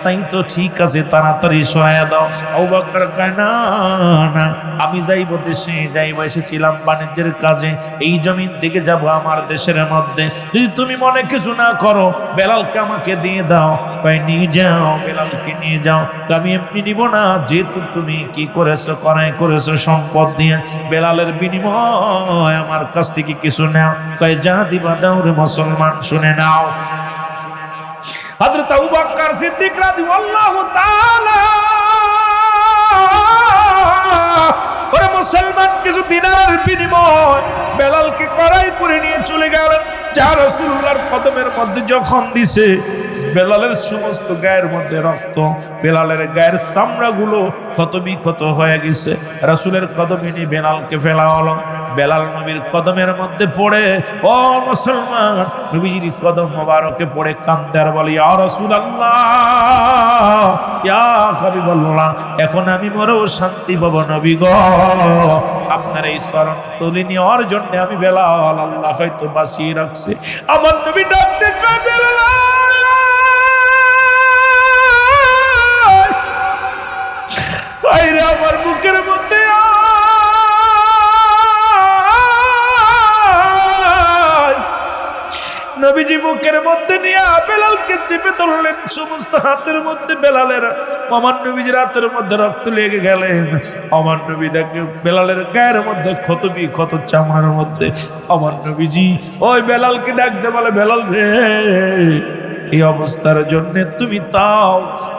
তাই তো ঠিক আছে, তাড়াতাড়ি সরাইয়া দাও। আবু বকর কয়, না না, আমি যাইব দেশে, যাইব, এসেছিলাম বাণিজ্যের কাজে, এই জমিন থেকে যাব আমার দেশের মধ্যে। যদি তুমি মনে কিছু না করো, বেলালকে আমাকে দিয়ে দাও। কয়, নিয়ে যাও, বেলালকে নিয়ে যাও। আমি এমনি নিব না, যেহেতু তুমি কি করেছো, করেছো সম্পদ দিয়ে, বেলালের বিনিময় আমার কাছ থেকে কিছু নাও। কয়, যা দিবা দাও রে মুসলমান। শুনে নাও, হযরত আবু বকর সিদ্দিক রাদিয়াল্লাহু তাআলা ওরে মুসলমান কিছু দিনারের বিনিময় বেলালকে কড়াই করে নিয়ে চলে গেলেন। যা রাসূলুল্লাহর কদমের মধ্যে যখন দিছে, বেলালের সমস্ত গায়ের মধ্যে রক্ত, বেলালের গায়ের চামড়াগুলো ক্ষত বিক্ষত হয়ে গেছে। রাসূলের কদমে নিয়ে বেলালকে ফেলা হলো। বেলাল নবীর কদমের মধ্যে পড়ে, ও মুসলমান, নবীজির কদম মোবারকে পড়ে কান্দে আর বলে, ইয়া রাসূলুল্লাহ, ইয়া হাবিবাল্লাহ, এখন আমি মরেও শান্তি পাবো নবী গো, আপনার এই চরণ তুলে নেওয়ার জন্য আমি বেলাল আল্লাহ হয়তো বাঁচিয়ে রাখছে। আমার নবী ডাকতে বেলাল, আমার বুকের মধ্যে নবীজি বুকের মধ্যে নিয়ে বেলালকে চেপে ধরলেন। সমস্ত হাতের মধ্যে বেলালের, আমার নবীজির হাতের মধ্যে রক্ত লেগে গেলেন। আমার নবী দেখে বেলালের গায়ের মধ্যে ক্ষত বিক্ষত চামড়ার মধ্যে। আমার নবীজি ওই বেলালকে ডাকতে বলে, বেলাল রে, এই অবস্থার জন্য তুমি তাও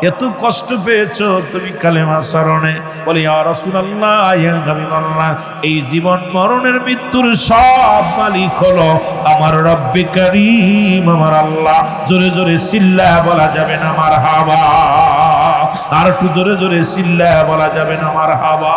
এত কষ্ট পেয়েছো, তুমি কালেমা স্মরণে বলে, ইয়া রাসূলুল্লাহ, ইয়া হাবিবাল্লাহ, এই জীবন মরণের মৃত্যুর সব মালিক হলো আমার রব্বে কারীম, আমার আল্লাহ। জোরে জোরে চিল্লায়া বলা যাবে না মারহাবা, আর একটু জোরে জোরে চিল্লায়া বলা যাবে না মারহাবা।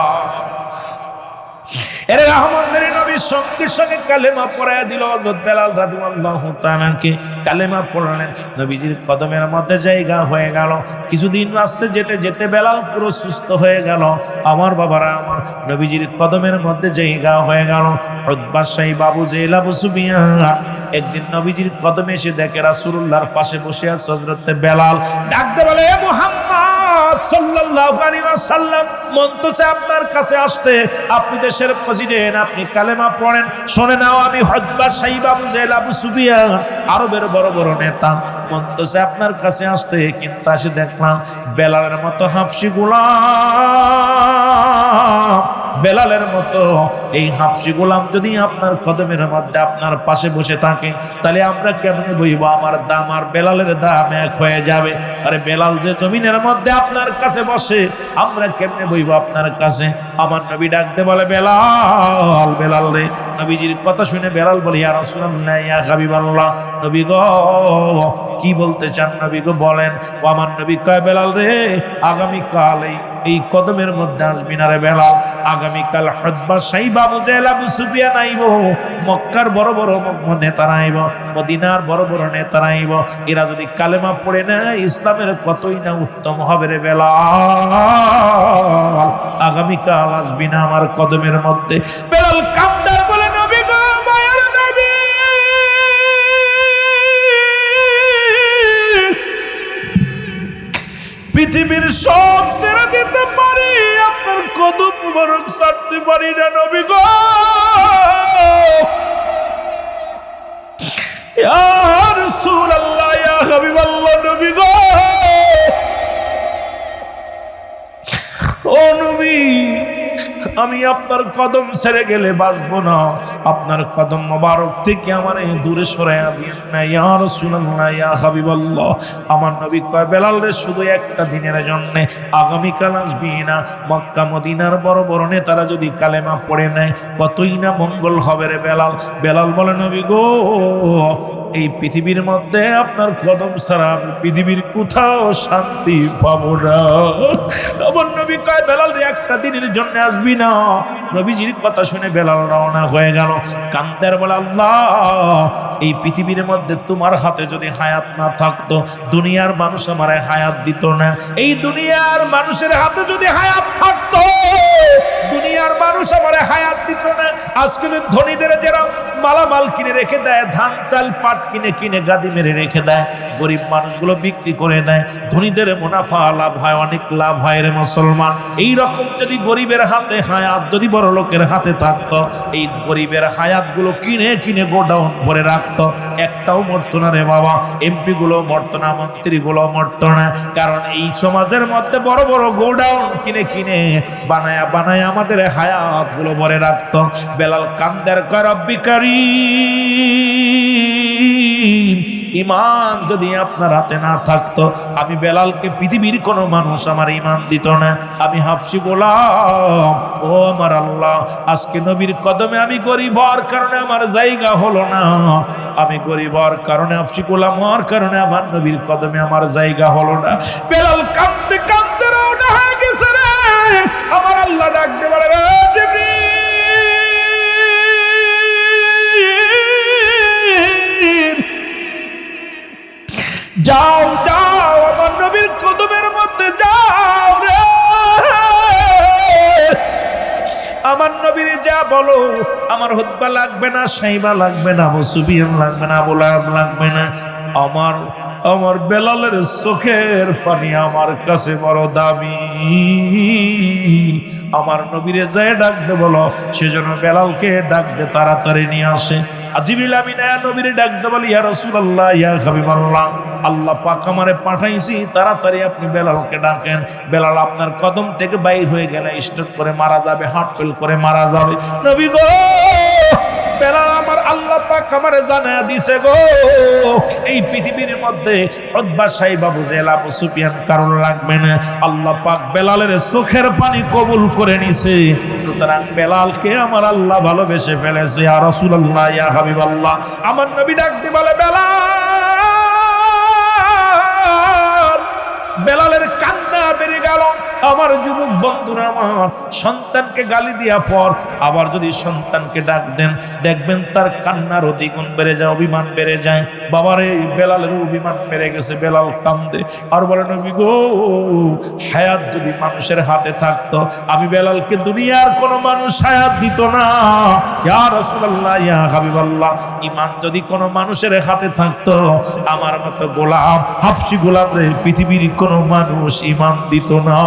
এর রহমতের নবী সঙ্গে সঙ্গে কালেমা পড়ায়া দিল। হযরত বেলাল রাদিয়াল্লাহু তাআলাকে কালেমা পড়ালেন, নবীজির কদমের মধ্যে জায়গা হয়ে গেল। কিছুদিন রাস্তে যেতে যেতে বেলাল পুরো সুস্থ হয়ে গেল। আমার বাবারা, আমার নবীজির কদমের মধ্যে জায়গা হয়ে গেল। উতবা, সাইবা, আবু জেহেল, আবু সুফিয়ান একদিন নবীজির কদমে এসে দেখে রাসূলুল্লাহর পাশে বসে আছে হযরত বেলাল। ডাকতে বলে, এ মুহাম্মদ সাল্লাল্লাহু আলাইহি ওয়াসাল্লাম, মন তো চায় আপনার কাছে আসতে, আপনি দেশের প্রেসিডেন্ট, আপনি কালেমা পড়েন। শুনে নাও, আমি উতবা, সাইবা, আবু জেহেল, আবু সুফিয়ান, আরবের বড় বড় নেতা, মন তো চায় আপনার কাছে আসতে, কিন্তু আসে দেখলাম বেলালের মতো হাফসি গোলাম, বেলালের মতো এই হাফসি গোলাম যদি আপনার কদমের মধ্যে আপনার পাশে বসে থাকে, তাহলে আমরা কেমনে বইব? আমার দাম আর বেলালের দাম এক হয়ে যাবে। আরে বেলাল যে জমিনের মধ্যে আপনার কাছে বসে, আমরা কেমনে বইব আপনার কাছে? আমার নবী ডাকতে বলে, বেলাল, বেলাল রে। নবীজির কথা শুনে বেলাল বলে, ইয়া রাসূলুল্লাহ, ইয়া হাবিবাল্লাহ, নবী গো, কি বলতে চান নবী গো, বলেন। ও আমার নবী কয়, বেলাল রে, আগামীকাল এই কদমের মধ্যে আসবি না রে বেলাল। আগামীকাল উতবা, সাইবা, আবু জেহেল, আবু সুফিয়ান আইব, মক্কার বড় বড় নেতারা আইব, মদিনার বড় বড় নেতারা আইব। এরা যদি কালেমা পড়ে না, ইসলামের কতই না উত্তম হবে রে বেলাল। আগামীকাল আসবি না আমার কদমের মধ্যে। বেলাল কান্দার বলে, নবী গো, মায়ের নবী, পৃথিবীর সব ছেড়ে দিতে পারি, আপনার কদম মুবারক ছাড়তে পারি না নবী গো। ইয়া রাসূলুল্লাহ, ইয়া হাবিবাল্লাহ, নবী গো, ও নবী, আমি আপনার কদম ছেড়ে গেলে বাঁচবো না, আপনার কদম মোবারক থেকে আমার দূরে সরাইয়া দিয়েন না ইয়া রাসূলুল্লাহ, ইয়া হাবিবাল্লাহ। আমার নবী কয়, বেলাল রে, শুধু একটা দিনের জন্য আগামীকাল আসবি না। মক্কা মদিনার বড় বড় নেতারা যদি কালেমা পড়ে নেয়, কতই না মঙ্গল হবে রে বেলাল। বেলাল বলে, নবী গো, এই পৃথিবীর মধ্যে আপনার কদম ছাড়া আমি পৃথিবীর কোথাও শান্তি পাবো না। আমার নবী কয়, বেলাল রে, একটা দিনের জন্য আসবি না। নবীজির কথা শুনে বেলাল রওনা হয়ে গেল। কান্দের বলে, আল্লাহ, এই পৃথিবীর মধ্যে তোমার হাতে যদি হায়াত না থাকতো, দুনিয়ার মানুষ আমার হায়াত দিত না। এই দুনিয়ার মানুষের হাতে যদি হায়াত থাকতো, দুনিয়ার মানুষ আমার হায়াত দিত না। আজকের ধনীদের যারা মালামাল কিনে রেখে দেয়, ধান চাল পাট কিনে কিনে গাদি মেরে রেখে দেয়, গরিব মানুষগুলো বিক্রি করে দেয়, ধনীদের মুনাফা লাভ হয়, অনেক লাভ হয় রে মুসলমান। এই রকম যদি গরিবের হাতে হায়াত যদি বড় লোকের হাতে থাকতো, এই গরিবের হায়াতগুলো কিনে কিনে গোডাউন ভরে রাখতো, একটাও মরতো না রে বাবা। এমপি গুলো মরতো না, মন্ত্রীগুলো মরতো না, কারণ এই সমাজের মধ্যে বড় বড় গোডাউন কিনে কিনে বানায়া বানায়া আমাদের হায়াতগুলো ভরে রাখতো। বেলাল কান্দের কয়, রব্বি কারীম, ইমান যদি আপনার হাতে না থাকতো, আমি বেলালকে পৃথিবীর কোনো মানুষ আমার ইমান দিত না। আমি হাফসি গোলাম, ও আমার আল্লাহ, আজকে নবীর কদমে আমি গরিব হওয়ার কারণে আমার জায়গা হলো না। আমি গরিব হওয়ার কারণে, হাফসি গোলাম হওয়ার কারণে আমার নবীর কদমে আমার জায়গা হলো না। বেলাল কাঁদতে কাঁদতে রওনা হয়ে গেছে রে। আমার আল্লাহ ডাকতে বলে, রে জিবরিল, যাও যাও আমার নবীর কদমের মধ্যে যাও রে, আমার নবীর যা বলো, আমার হুতবা লাগবে না, সাইবা লাগবে না, আবু সুফিয়ান লাগবে না, আবু লাহাব লাগবে না, আমার বেলালের চোখের পানি আমার কাছে বড় দামি। আমার নবীরে যায় ডাক দে বলো, সেজন্য বেলালকে ডাক দে তাড়াতাড়ি নিয়ে আসে। জিবরিল আমিন নবীরে ডাক দে বলি, ইয়া রাসূলুল্লাহ ইয়া হাবিবাল্লাহ, আল্লাহ পাক আমারে পাঠাইছি, তাড়াতাড়ি আপনি বেলালকে ডাকেন। বেলাল আপনার কদম থেকে বাইর হয়ে গেলে স্ট্রোক করে মারা যাবে, হার্ট ফেল করে মারা যাবে। নবী গো, বেলাল আমার আল্লাহ পাক আমারে জানায়া দিছে গো, এই পৃথিবীর মধ্যে উতবা সাইবা আবু জেহেল আবু সুফিয়ান কারণ লাগবে না, আল্লাহ পাক বেলালের চোখের পানি কবুল করে নিছে। সুতরাং বেলালকে আমার আল্লাহ ভালোবেসে ফেলেছে। ইয়া রাসূলুল্লাহ ইয়া হাবিবাল্লাহ, আমার নবী ডাক দিয়ে বলে, বেলাল। বেলালের কান্না বেড়ে গেল। আমার যুবক বন্ধুরা, আমার সন্তানকে গালি দিয়া পর আবার যদি সন্তানকে ডাক দেন, দেখবেন তার কান্নার দ্বিগুণ বেড়ে যায়, অভিমান বেড়ে যায়। বাবার এই বেলালের অভিমান বেড়ে গেছে, বেলাল কান্দে আর বলে, নবী গো, হায়াত যদি মানুষের হাতে থাকতো, আমি বেলালকে দুনিয়ার কোন মানুষ হায়াত দিত না। ইয়া রাসূলুল্লাহ ইয়া হাবিবাল্লাহ, ঈমান যদি কোন মানুষের হাতে থাকতো, আমার মতো গোলাম, হাফসি গোলাম রে পৃথিবীর কোন মানুষ ঈমান দিত না।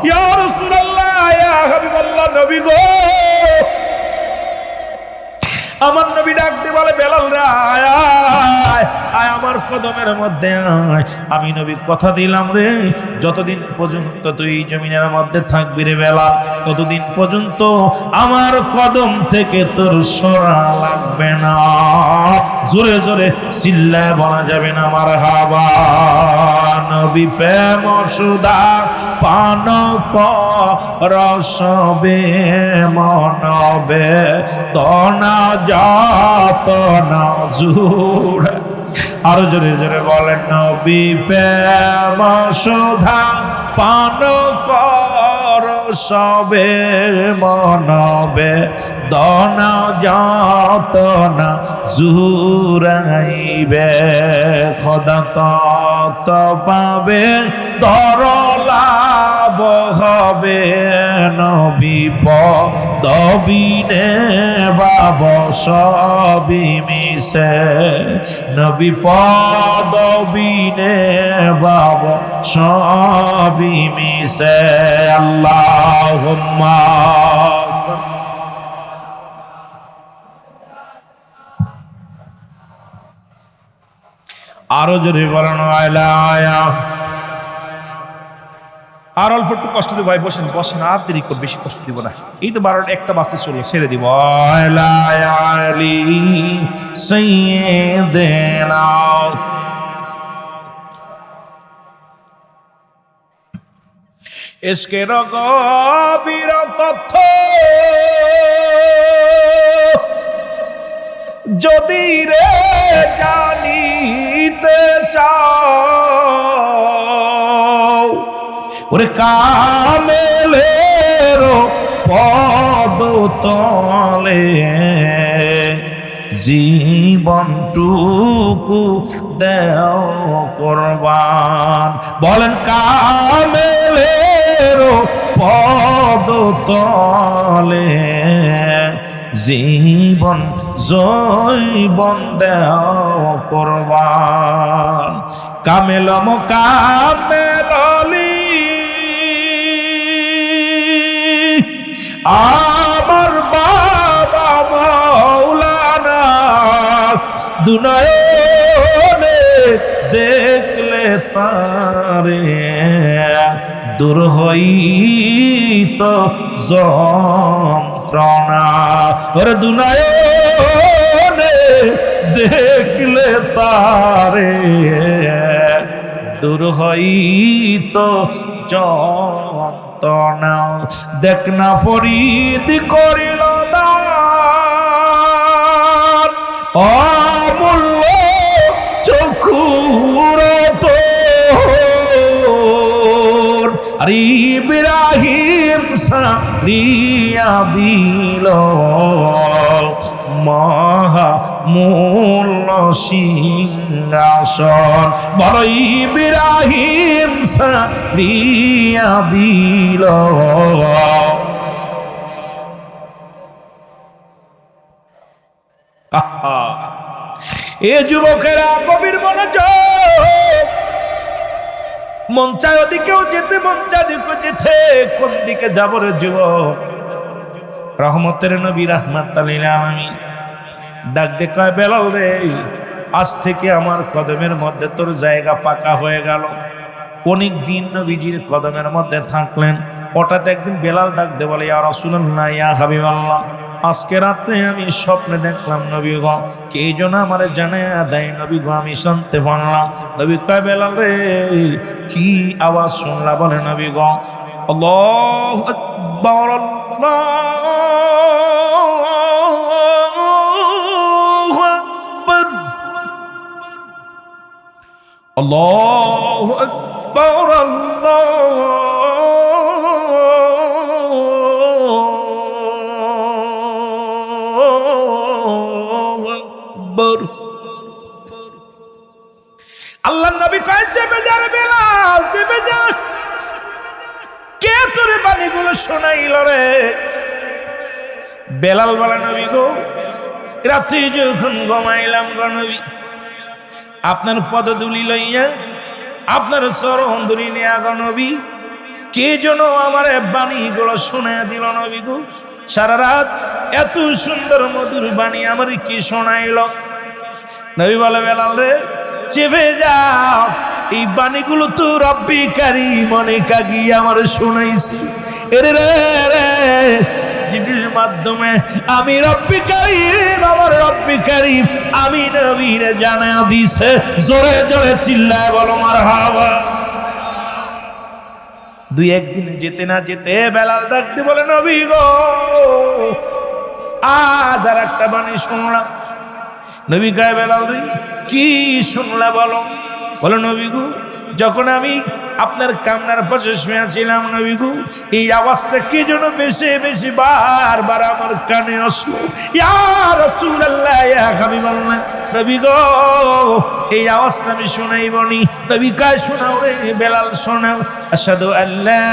ইয়া রাসূলুল্লাহ ইয়া হাবিবাল্লাহ, নবী গো, আমার নবী ডাক দিয়ে বলে, বেলাল রে আয় আয়, আমার কদমের মধ্যে আয়। আমি নবী কথা দিলাম রে, যতদিন পর্যন্ত তুই জমিনের মধ্যে থাকবি রে বেলাল, ততদিন পর্যন্ত আমার কদম থেকে তোর সরা লাগবে না। জোরে জোরে চিল্লায় বলা যাবে না মারহাবা। নবী প্রেম সুদা পান রসবে মনবে দনা যাত না জুড়। আরো জোরে জোরে বলেন, নবী প্রেম সুধা পান কর সবে মনবে দনা যাত না জুড়াইবে। খোদা তত পাবে তরলাভ হবে, নবী পদবিনে বাব সবই মিশে, নবী পদবিনে বাব সবই মিশে। আল্লাহুম্মা আরো জোরে বলানো আয়লা আয়া। আর অল্প একটু কষ্ট দিব ভাই, বসেন বসেন, আর দেরি করে বেশি কষ্ট দিব না। এই তো 12টা 1টা বাজতে চললো, ছেড়ে দিব। আয়লা আলী সাইয়্যিদিনা ইশকের গভীর তথ্য যদি রে জানিতে চাও, ওরে কামেলের পদ তলে জীবনটুকু দেও কোরবান। বলেন, কামেলের পদ তলে জীবন জৈবন দেও কোরবান। কামেলম কামেললি আমার বাবা মাওলানা, দুনয়নে দেখলে তারে দূর হইত যন্ত্রণা। ওরে দুনয়নে দেখলে তারে দূর হইত যন্ত্রণা। দেখ না ফরিদ করিল দান, অমূল্য চক্ষুর আর ইব্রাহিম সারিয়া দিল মহা মূল সিংহাসন বড় ইব্রাহিম সারিয়া দিল। এ যুবকেরা কবির মনোযোগ, মন চায় ওদিকেও যেতে, মন চায় দিকে যেতে, কোন দিকে যাব রে যুবক? রহমতের নবী রাহমাতুল লিল আলামিন ডাক দে কয়, বেলাল রে, আজ থেকে আমার কদমের মধ্যে তোর জায়গা ফাঁকা হয়ে গেল। অনেক দিন নবীজির কদমের মধ্যে থাকলেন। হঠাৎ একদিন বেলাল ডাক দে বলে, ইয়া রাসূলুল্লাহ, ইয়া হাবিবাল্লাহ, আজকে রাতে আমি স্বপ্নে দেখলাম নবী গো, কে যেন আমারে জানায়া দেয় নবী গো, আমি শুনতে পারলাম। নবী কয়, বেলাল রে, কি আওয়াজ শুনলা? বলে, নবী গো, আল্লাহু আকবার, আল্লাহু আকবার, আল্লাহ নবী কয়, চেপে যা রে বেলাল, চেপে যা। কে তোরে বাণীগুলো শোনাইল রে? বেলাল বলে, নবী গো, রাতে যখন ঘুমাইলাম গো নবী, আপনার পদধূলি লইয়া, আপনার চরণ ধুলি নিয়া গো নবী, কে যেন আমার বাণীগুলো শোনাইয়া দিল নবী গো। সারা রাত এত সুন্দর মধুর বাণী আমার কি শোনাইল? নবী বলে, বেলাল রে, চেপে যাও, এই বাণীগুলো তো রব্বি কারীম অনেক আগে আমার শোনাইছি। এরে রে রে, জিবরিলের মাধ্যমে আমি রব্বি কারীম, আমার রব্বি কারীম আমি নবীরে জানায়া দিছে। জোরে জোরে চিল্লায় বলো মারহাবা। দুই একদিন যেতে না যেতে বেলাল ডাকতে বলে, নবী গো, আজ আর একটা বাণী শুনলাম। নবী কয়, বেলাল রে, কি শুনলা বলো? বলো, নবী গো, যখন আমি আপনার কামনার পাশে শুয়েছিলাম নবী গো, এই আওয়াজটা কি যেন বেশি বেশি বারবার আমার কানে আসলো। ইয়া রাসূলুল্লাহ, ইয়া হাবিবাল্লাহ, নবী গো, এই আওয়াজটা আমি শুনাইবনি। নবী কয়, শোনাও রে বেলাল, শোনাও। আশহাদু আল্লা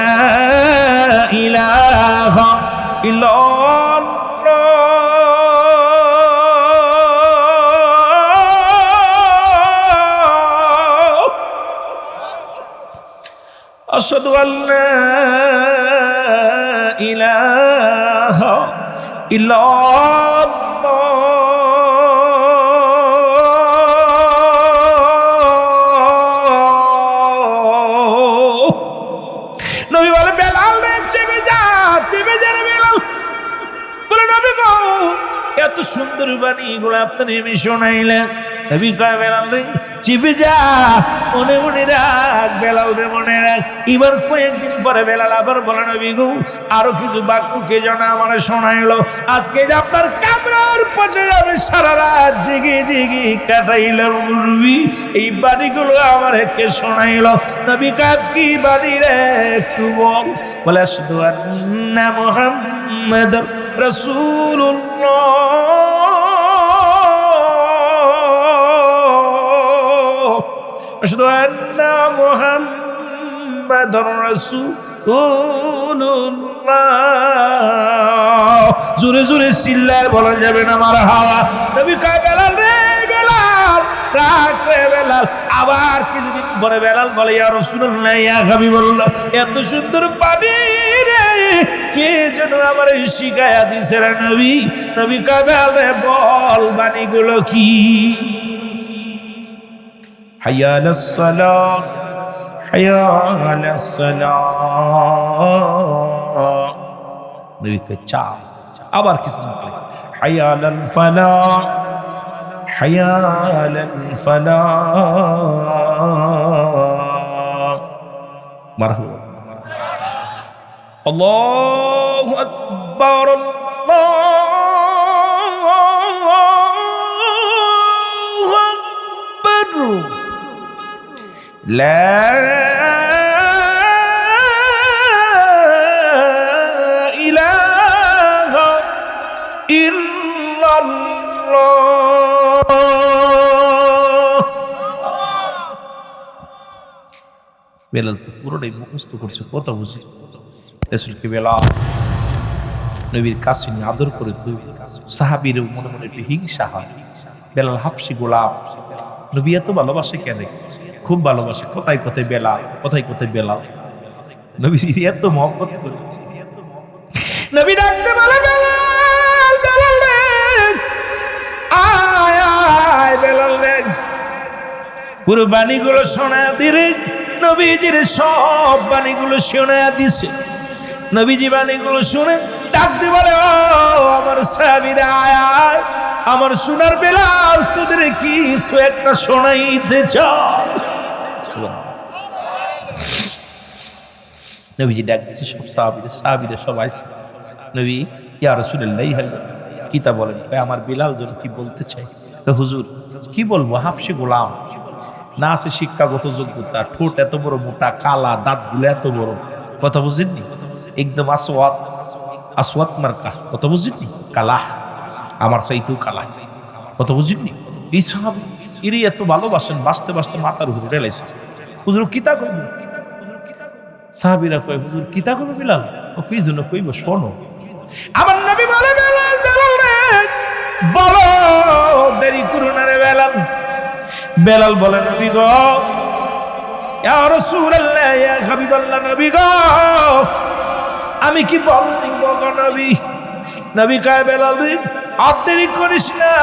ইলাহা ইল্লাল্লাহ, আশহাদু আল্লা ইলাহা ইল্লাল্লাহ, নবী বলে, বেলাল রে, চেপে যা, চেপে যা রে বেলাল। বলে, নবী গো, এত সুন্দর বাণী গুলো আপনি আমি শোনাইলেন। নবী কয়, বেলাল রে, চেপে যা, মনে মনে রাখ, বেলাল রে, মনে রাখ। এবার কয়েকদিন পরে বেলাল আবার বলে, নবী গো, আরো কিছু বাক্য কে যেন আমার শোনাইলো। আজকে যে আপনার কামরার পাশে আমি সারা রাত জেগে জেগে কাটাইলাম নবী, এই বাণীগুলো আমার কে শোনাইলো? নবী কয়, কি বাণী রে, একটু বল। বলে, আশহাদু আন্না মুহাম্মাদুর রাসূলুল্লাহ, আশহাদু আন্না মুহাম্মাদুর রাসূলুল্লাহ। জোরে জোরে চিল্লায় বলা যাবে না মারহাবা। নবী কয়, বেলাল রে, বেলাল, রাখ রে বেলাল। আবার কিছুদিন পরে বেলাল বলে, ইয়া রাসূলুল্লাহ, ইয়া হাবিবাল্লাহ, এত সুন্দর বাণী রে, কে যেন আমার শিখায়া দিছে রে নবী। নবী কয়, বেলাল রে, বল বাণীগুলো কি? হাইয়া আলাস সালাত, হাইয়া আলাস সালাত। নবী কয়, চা। আবার কিছুদিন পরে, হাইয়া আলাল ফালাহ, হাইয়া আলাল ফালাহ। মারহাবা। আল্লাহু আকবার, আল্লাহু আকবার, লা ইলাহা ইল্লাল্লাহ, বেলাল তো পুরোটাই মুখস্থ করছে, কথা বুঝি। রাসূলকে বেলাল নবীর কাছে নিয়ে আদর করে, তুই সাহাবীরও মনে মনে একটু হিংসা হয়। বেলাল হাফসি গোলাপ, নবী এত ভালোবাসে কেন? খুব ভালোবাসে। কোথায় কোথায় বেলাল, কোথায় কোথায় বেলাল, নবী এত মহব্বত করে। নবী ডাকতে বলে, বেলাল, বেলাল রে, আয় আয় বেলাল রে। পুরো বাণীগুলো শোনায়া দিলে, নবীজির সব বাণীগুলো শোনায়া দিছে। নবীজি বাণীগুলো শুনে ডাকতে বলে, ও আমার সাহাবীরা, আয় আয়, আমার সোনার বেলাল, তোদের কিছু একটা শোনাইতে চায়। নবীজি ডাক দিছে সব সাহাবীরা, সাহাবীরা সবাই। নবী, ইয়া রাসূলুল্লাহ, কি তা বলেন? আমার বিলাল যেন কি বলতে চাই। হুজুর কি বলবো, হাফসি গোলাম, না আছে শিক্ষাগত যোগ্যতা, ঠোঁট এত বড় মোটা, কালা, দাঁতগুলো এত বড়, কথা বুঝেননি? একদম আসওয়াত, আসওয়াত মার্কা, কথা বুঝেননি? কালাহ, আমার চাইতেও কালা, কথা বুঝেননি? এই সাহাবী এরই এত ভালোবাসেন, বাঁচতে বাঁচতে মাথার উপরে ঢেলাইছে। হুজুর কিতা কইব? সাহাবীরা কয়, হুজুর কিতা কইব বিলাল? ও কি জন্য কইব, শোনো। আমার নবী বলে, বেলাল, বেলাল রে, বলো, দেরি করো না রে বেলাল। বেলাল বলে, নবী গো, ইয়া রাসূলুল্লাহ, ইয়া হাবিবাল্লাহ, নবী গো, আমি কি বলবো গো নবী? নবী কয়, বেলাল রে, আর দেরি করিস না,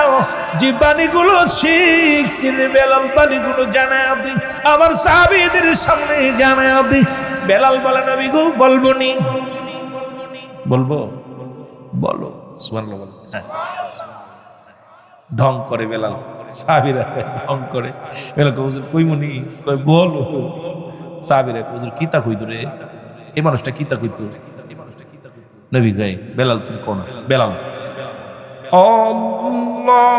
যে বাণীগুলো শিখছিস বেলাল, বাণীগুলো জানায়া দি, আমার সাহাবীদের সামনে জানায়া দি। বেলাল বলে, নবী গো, বলবো নি? বলবো, বলো। সুবহানাল্লাহ বলো। হ্যাঁ, ঢং করে বেলাল, সাহাবীরা ঢং করে। বেলাল কয়, হুজুর কইমনি? কয়, বলো। সাহাবীরা কয়, হুজুর কিতা কইতো রে, এই মানুষটা কিতা কইতো? নবী কয়, বেলাল তুমি কোন? বেলাল, আল্লাহু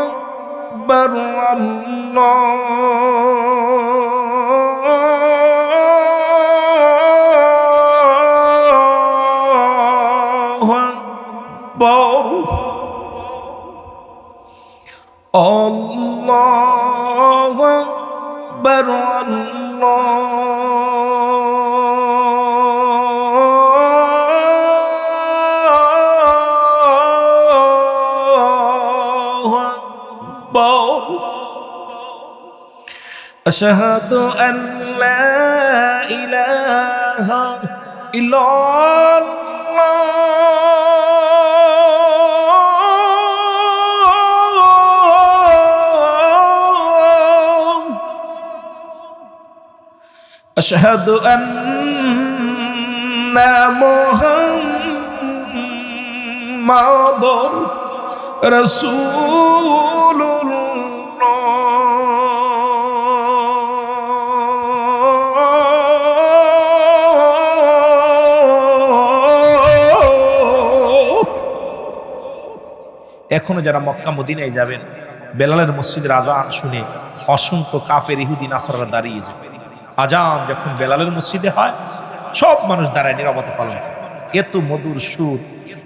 আকবার, আল্লাহু আকবার, আল্লাহু আকবার, আল্লাহু আকবার, আশহাদু আন লা ইলাহা ইল্লাল্লাহ, আশহাদু আন্না মুহাম্মাদুর রাসূলুল্লাহ। এখনো যারা মক্কা মদিনায় যাবেন, বেলালের মসজিদের আজান শুনে অসংখ্য কাফের ইহুদি নাসারারা দাঁড়িয়ে যায়। আজান যখন বেলালের মসজিদে হয়, সব মানুষ দাঁড়ায় নীরবতা পালন করে। এত মধুর সুর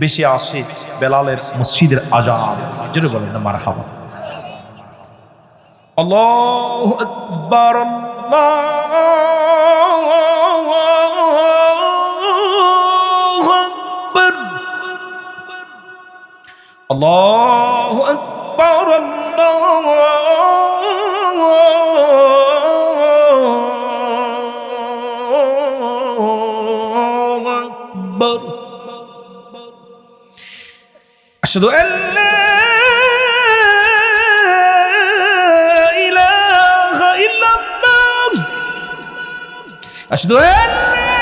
বেশি আসে বেলালের মসজিদের আজান। জোরে বলেন না মারহাবা। আল্লাহু আকবার, আল্লাহু আকবার, আল্লাহু আকবার, আল্লাহু আকবার, আশহাদু আন লা ইলাহা ইল্লাল্লাহ, আশহাদু আন লা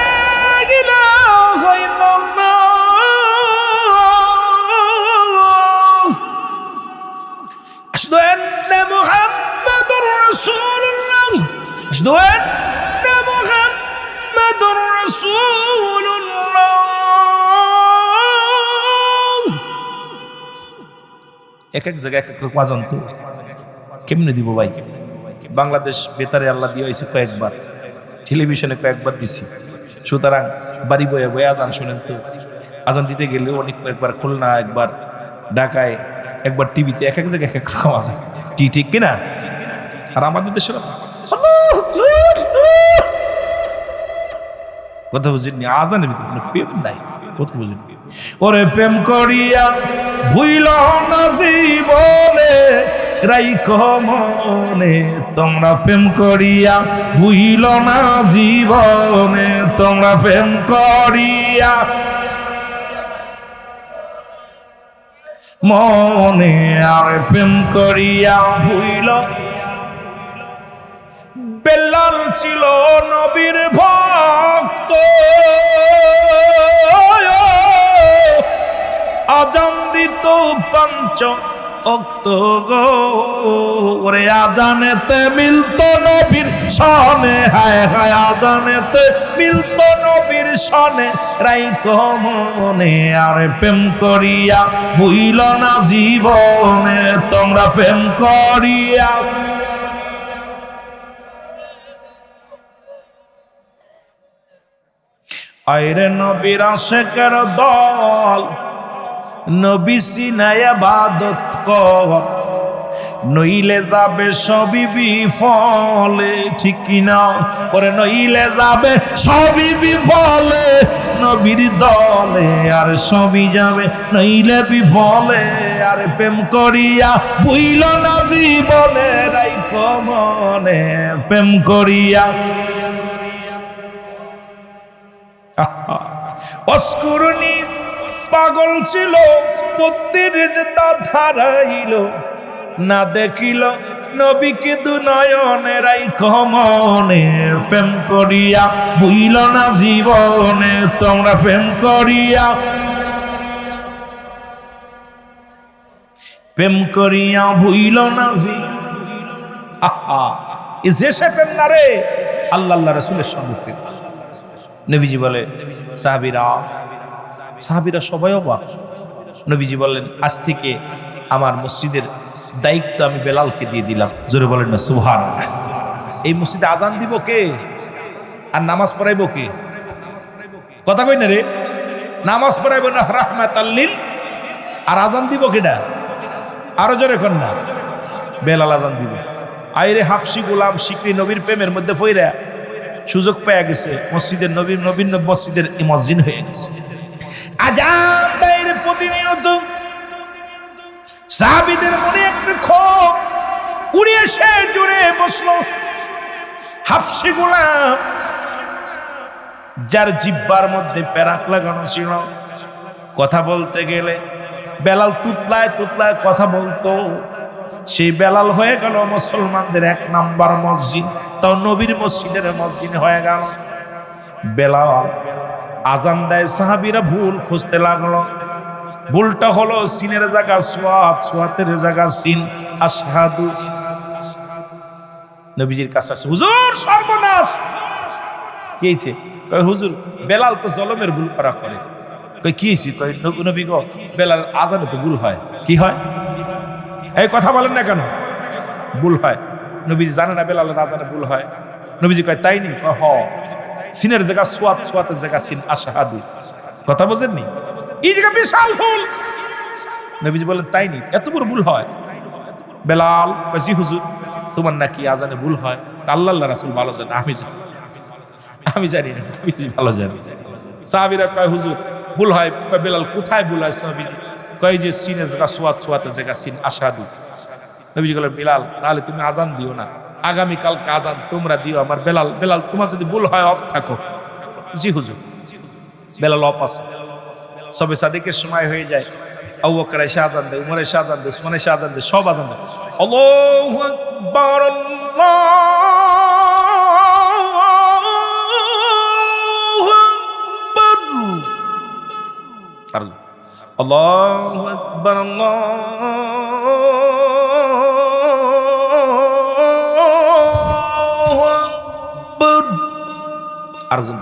ইলাহা ইল্লাল্লাহ, আশহাদু আন্না মুহাম্মাদুর রাসূলুল্লাহ, আশহাদু আন্না মুহাম্মাদুর রাসূলুল্লাহ। এক এক জায়গায় এক এক রকম আজান, তো কেমনে দিব ভাই? বাংলাদেশ বেতারে আল্লাহ দিয়ে হয়েছে কয়েকবার, টেলিভিশনে কয়েকবার দিছি, সুতরাং বাড়ি বয়ে বয়ে আজান শুনেন। তো আজান দিতে গেলে অনেক কয়েকবার, খুলনা একবার, ঢাকায় একবার, টিভিতে, এক এক জায়গায় এক এক রকম আজান। কি ঠিক কিনা? আর আমাদের দেশের কথা বুঝিনি, আজানের ভিতরে কোনো প্রেম নাই, কথা বুঝিনি। ওরে প্রেম করিয়া ভুইল না জীবনে রাইখো মনে, তোমরা প্রেম করিয়া ভুইল না জীবনে, তোমরা প্রেম করিয়া মনে, আর প্রেম করিয়া ভুইল। বেলাল ছিল নবীর ভক্ত, আজান দিত পাঞ্চ ওক্ত গো, ওরে আজানেতে মিলত নবীর সনে, হায় হায় আজানেতে মিলত নবীর সনে, রাইখো মনে, আর প্রেম করিয়া ভুইল না জীবনে, তোমরা প্রেম করিয়া। আইরে নবীর আশিকের দল, নবী সিনায় ইবাদত কর, নইলে যাবে সবই বিফলে, ঠিক কিনা? ওরে নইলে যাবে সবই বিফলে নবীর দলে, আর সবই যাবে নইলে বিফলে, আর প্রেম করিয়া ভুইল না জীবনে, রাইখো মনে, প্রেম করিয়া। অস্কুরনি পাগল ছিল, বুদ্ধির যেটা ধারাইল, না দেখিল নবীকে দুনয়নে, রাইখো মনে, প্রেম করিয়া ভুইল না জীবনে, তোমরা প্রেম করিয়া। প্রেম করিয়া ভুইল না এ যে সে প্রেম না রে, আল্লাহ আল্লাহ রাসূলের সঙ্গে প্রেম। নবীজি বলে সাহাবীরা সবাই অবাক। নবীজি বললেন, আজ থেকে আমার মসজিদের দায়িত্ব আমি বেলালকে দিয়ে দিলাম। জোরে বলেন না সুবহানাল্লাহ। এই মসজিদে আজান দিব কে, আর নামাজ পড়াইব কে? কথা কই না রে, নামাজ পড়াইব না রাহমাতাল লিল, আর আজান দিব কেডা? আরো জোরে কর না, বেলাল আজান দিব। আইরে হাফসি গোলাম শিকরি নবীর প্রেমের মধ্যে ফইরা সুযোগ পেয়ে গেছে, মসজিদের নবীন মসজিদের ইমাজিন হয়ে গেছে। আজান বাইরে প্রতিনিয়ত সাহাবীদের মনে একটা ক্ষোভ উড়িয়ে সে জুড়ে বসলো। হাফসি গোলাম যার জিব্বার মধ্যে প্যারাক লাগানো ছিল, কথা বলতে গেলে বেলাল তুতলায় তুতলায় কথা বলতো, সেই বেলাল হয়ে গেল মুসলমানদের 1 নাম্বার মসজিদ, তাও নবীর মসজিদের মসজিদ হয়ে গেল। বেলাল আজান দেয়, সাহাবীরা ভুল খুঁজতে লাগলো। ভুলটা হলো সিনের জায়গা সোয়াত, সোয়াতের জায়গা সিন। আশহাদু, নবীজির কাছে আসে, হুজুর সর্বনাশ কি হয়েছে? কয় হুজুর বেলাল তো জলমের ভুল করা করে। কই কি হয়েছে? কই নবী গো, বেলাল আজানে তো ভুল হয়। কি হয়? এই কথা বলেন না কেন? ভুল হয়। নবীজি জানে না বেলালের আজানে ভুল হয়? নবীজি কয় তাই নি? হ, সিনের জায়গা সোয়াত, সোয়াতের জায়গা সিন। আশহাদু, কথা বোঝেননি? এই জায়গা বিশাল ভুল। নবীজি বলেন তাই নি, এত বড় ভুল হয়? বেলাল জি হুজুর, তোমার নাকি আজানে ভুল হয়? আল্লাহ রাসূল ভালো জানে, আমি জানি না, ভালো জানি। সাহাবীরা কয় হুজুর ভুল হয়। বেলাল কোথায় ভুল হয়? সাহাবীজি কয় যে সিনের জায়গা সোয়াত, সোয়াতের জায়গা সিন। আশহাদু। নবীজি বলেন বেলাল তাহলে তুমি আজান দিও না, আগামীকালকে আজান তোমরা দিও আমার। বেলাল তোমার যদি ভুল হয় অফ থাকো। জি হুজুর। বেলাল অফ আছে। সবে সাদিকের সময় হয়ে যায়, আবু বকর এসে আজান দেয়, উমর এসে আজান দেয়, উসমান এসে আজান দেয়, সব আজান দেয়। আল্লাহু আকবার, আল্লাহু আকবার, আল্লাহু আকবার, আল্লাহু আকবার। আরেকজন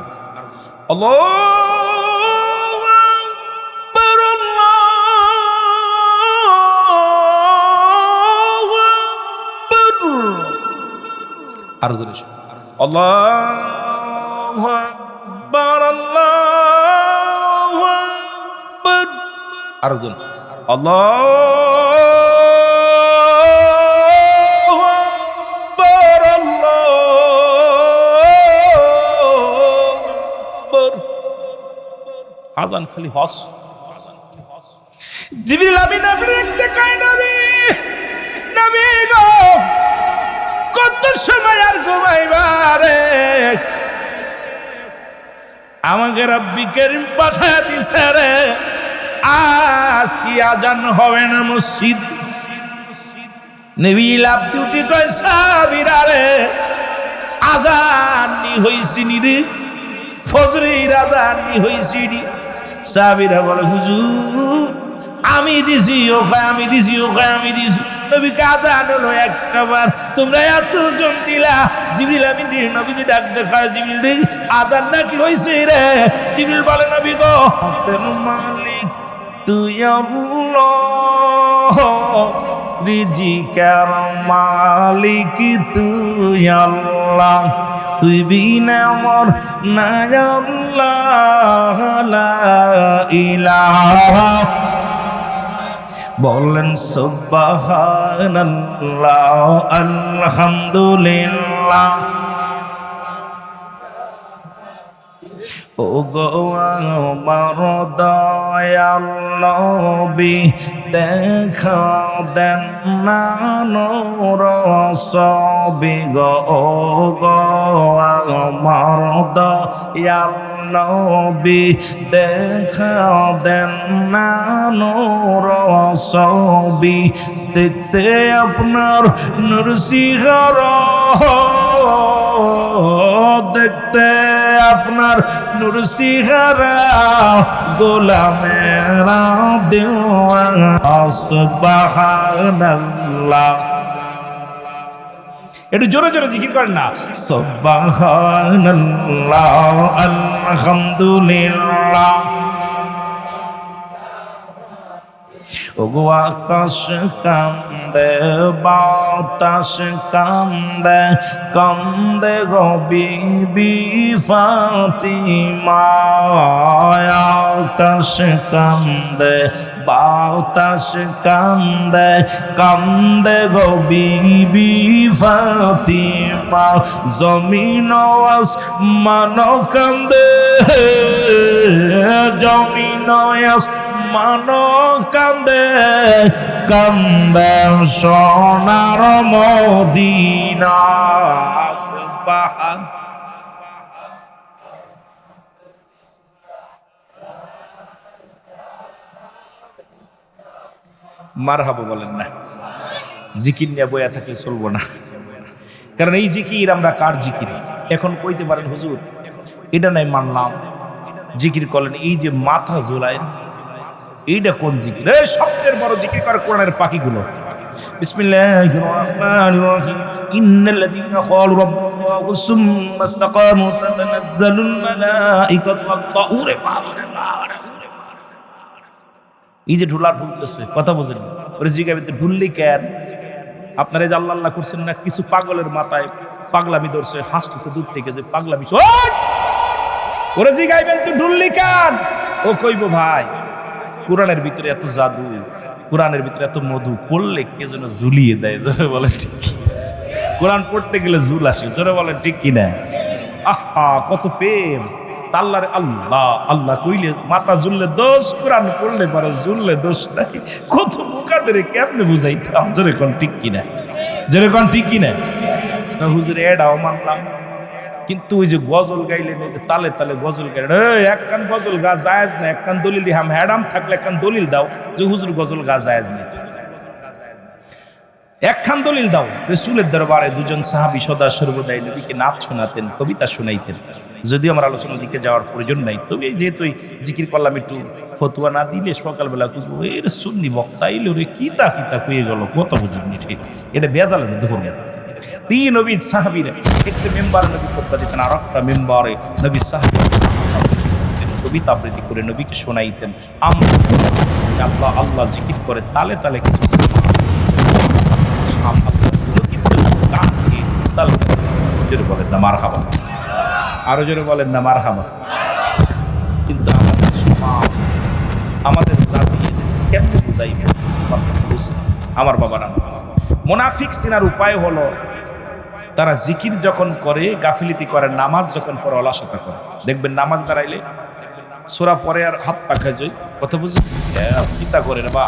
আল্লাহ আরেকজন এসে আল্লাহু আকবার, আল্লাহু আকবার। আরেকজন আল্লাহু আকবার, আল্লাহু আকবার। আজান খালি হস। জিবরিল আমিন আপনি দেখতে কয় নবী, নবী গো কত সময় আর ঘুমাইবা রে? আমাকে রব্বি করিম পাঠায় দিছে রে, আজ কি আজান হবে না মসজিদ? নবী লাফতে উঠে কয় সাহাবীরা রে, আজান নি হইছিনি রে, ফজরের আজান নি হইছিনি। সাহাবীরা বলে হুজুর আমি দিছি, ও ভাই আমি দিছি, ও ভাই আমি দিছি। নবীকে আজান হলো একটা বার, তোমরা এতজন দিলা। জিবরিল আমিন নবীজি ডাক দেখায়, জিবরিল রে আজান নাকি হইছে রে? জিবরিল বলে নবী গো তোর মালিক তুই আল্লাহ, রিজিকের মালিক তুই আল্লাহ, তুই বিনা মোর নাই আল্লাহ লা ইলাহা। বলেন সুবহানাল্লাহ আলহামদুলিল্লাহ। ও গো আমার দয়াল নবী দেখা দেন না নূর সবি গো, ও গো আমার দয়াল নবী দেখা দেন না নূর সবি। দেখতে আপনার নূর সিংহারা, দেখতে আপনার নূর সিংহারা, গোলামেরা দেওয়া সুবহানাল্লাহ। একটু জোরে জোরে জিকির করেন না, সুবহানাল্লাহ আলহামদুলিল্লাহ। ওগো আকাশ কান্দে বাতাস কান্দে, কান্দে গো বিবি ফাতিমা। আকাশ কান্দে বাতাস কান্দে, কান্দে গো বিবি ফাতিমা। জমিন আসমান কান্দে, জমিন আসমান কান্দে, কান্দে সোনার মদিনা। সুবহান মারহাবা বলেন না, জিকির নিয়ে বইয়া থাকলে চলবো না। কারণ এই জিকির আমরা কার জিকির এখন কইতে পারেন হুজুর এটা নাই মানলাম, জিকির করলেন এই যে মাথা ঝুলায় এইটা কোন জিকির? এই সবচেয়ে বড় জিকির করে কোরআনের পাখিগুলো। বিসমিল্লাহির রহমানির রহিম, ইন্নাল্লাযীনা ক্বালু রাব্বুনাল্লাহু সুম্মা ইসতাকামু তাতানাজ্জালুল মালাঈকাতু আল্লাহু রে বাবারে বাবারে। এই যে ঢুলা ঢুলতেছে কথা বোঝেন, ওরে জিগাবিতে ঢুললি কেন? আপনারা যে আল্লাহ আল্লাহ করছেন না, কিছু পাগলের মাথায় পাগলামি ধরছে, হাসতেছে দূর থেকে যে পাগলামি। ওরে জিগাইবেন তুই ঢুললি কেন? ও কইব ভাই কোরআনের ভিতরে এত জাদু, কোরআনের ভিতরে এত মধু, পড়লে কে যেন ঝুলিয়ে দেয়। জোরে বলেন ঠিক? কোরআন পড়তে গেলে ঝুল আসে। জোরে বলেন ঠিক কিনা? আহা কত প্রেম আল্লাহর। আল্লাহ আল্লাহ কইলে মাথা ঝুললে দোষ, কোরআন পড়লে পরে ঝুললে দোষ নাই। কত মুখাদের কেমনে বুঝাইতাম? জোরে কোন ঠিক কিনা? জোরে কোন ঠিক কিনা? হুজুর এটাও মানলাম, কিন্তু ওই যে গজল গাইলেন, এই যে তালে তালে গজল গাইলেন, এক কান গজল গা জায়েজ না, এক কান দলিল দিহাম হ্যাডাম থাকলে এক কান দলিল দাও যে হুজুর গজল গা জায়েজ নেই। একখান দলিল দাও। রাসূলের দরবারে দুজন সাহাবী সদা সর্বদাই নবীকে নাচ শোনাতেন, কবিতা শোনাইতেন। যদিও আমার আলোচনার দিকে যাওয়ার প্রয়োজন নাই, তবে যেহেতু জিকির করলাম, একটু ফতুয়া না দিলে সকালবেলা এর সুন্নি বক্তা এলো রে কিতা কিতা কয়ে গেল, কত বুঝুননি ঠিক এটা বেজাল না। দুপুর তিন নবী সাহাবীরা একটা মেম্বার নবী খোতবা দিতেন, আর একটা মেম্বারে নবী সাহাবী কবিতা আবৃত্তি করে নবীকে শোনাইতেন। আমরা আল্লাহ আল্লাহ জিকির করে তালে তালে কিছু জোরে বলেন না মারহাবা, আরো জোরে বলেন না মারহাবা। কিন্তু আমাদের সমাজ, আমাদের জাতি কেমনে বুঝাইবে? আমার বাবারা, মুনাফিক সিনার উপায় হলো তারা জিকির যখন করে গাফিলিতি করে, নামাজ যখন পড়ে অলসতা করে। দেখবেন নামাজ দাঁড়াইলে সোরা পরে আর হাত পা খাই যাই, কথা বুঝি কিতা করে রে বা,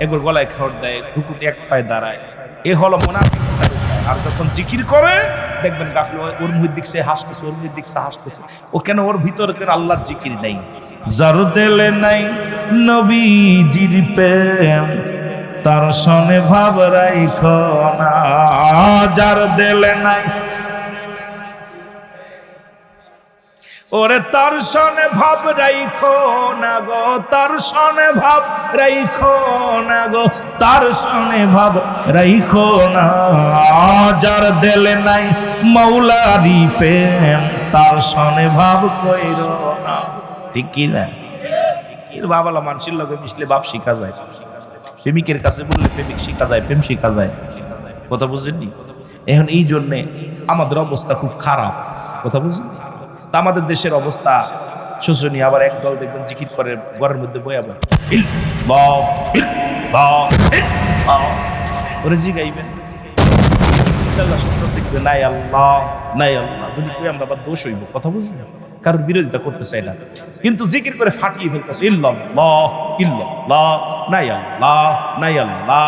একবার গলায় খড় দেয়, রুকুতে এক পায়ে দাঁড়ায়, এ হলো মুনাফিক স্টাইল। আর যখন জিকির করে দেখবেন গাফিল ওর মুহির দিক সে হাসতেছে, ওর মুহির দিক সে হাসতেছে, ও কেন ওর ভিতরে কেন আল্লাহর জিকির নেই। যার দিলে নাই নবীজির প্রেম তার সনে ভাব রাইখো না, যার দিলে নাই ওরে তার সনে ভাব রাইখো না গো, তার সনে ভাব রাইখো না গো, তার সনে ভাব রাইখো না, যার দিলে নাই মৌলারি প্রেম তার সনে ভাব কইরো না। ঠিক কি না? বাবালা মানুষের লগে মিশলে বাপ শিখা যায়, প্রেমিকের কাছে বললে প্রেমিক শিখা যায়, প্রেম শিখা যায়, কথা বুঝেননি? এখন এই জন্যে আমাদের অবস্থা খুব খারাপ, কথা বুঝেননি? তা আমাদের দেশের অবস্থা শোচনীয়। আবার একদল দেখবেন জিকির করে ঘরের মধ্যে বই, আবার ওরে জি গাইবেন দেখবেন নাই আল্লাহ নাই আল্লাহ, যদি কই আমরা আবার দোষ হইব, কথা বুঝলেন? কারোর বিরোধিতা করতে চাই না, কিন্তু জিকির করে ফাটিয়ে ফেলতেছে ইল্লাল্লাহ ইল্লাল্লাহ নাই আল্লাহ নাই আল্লাহ।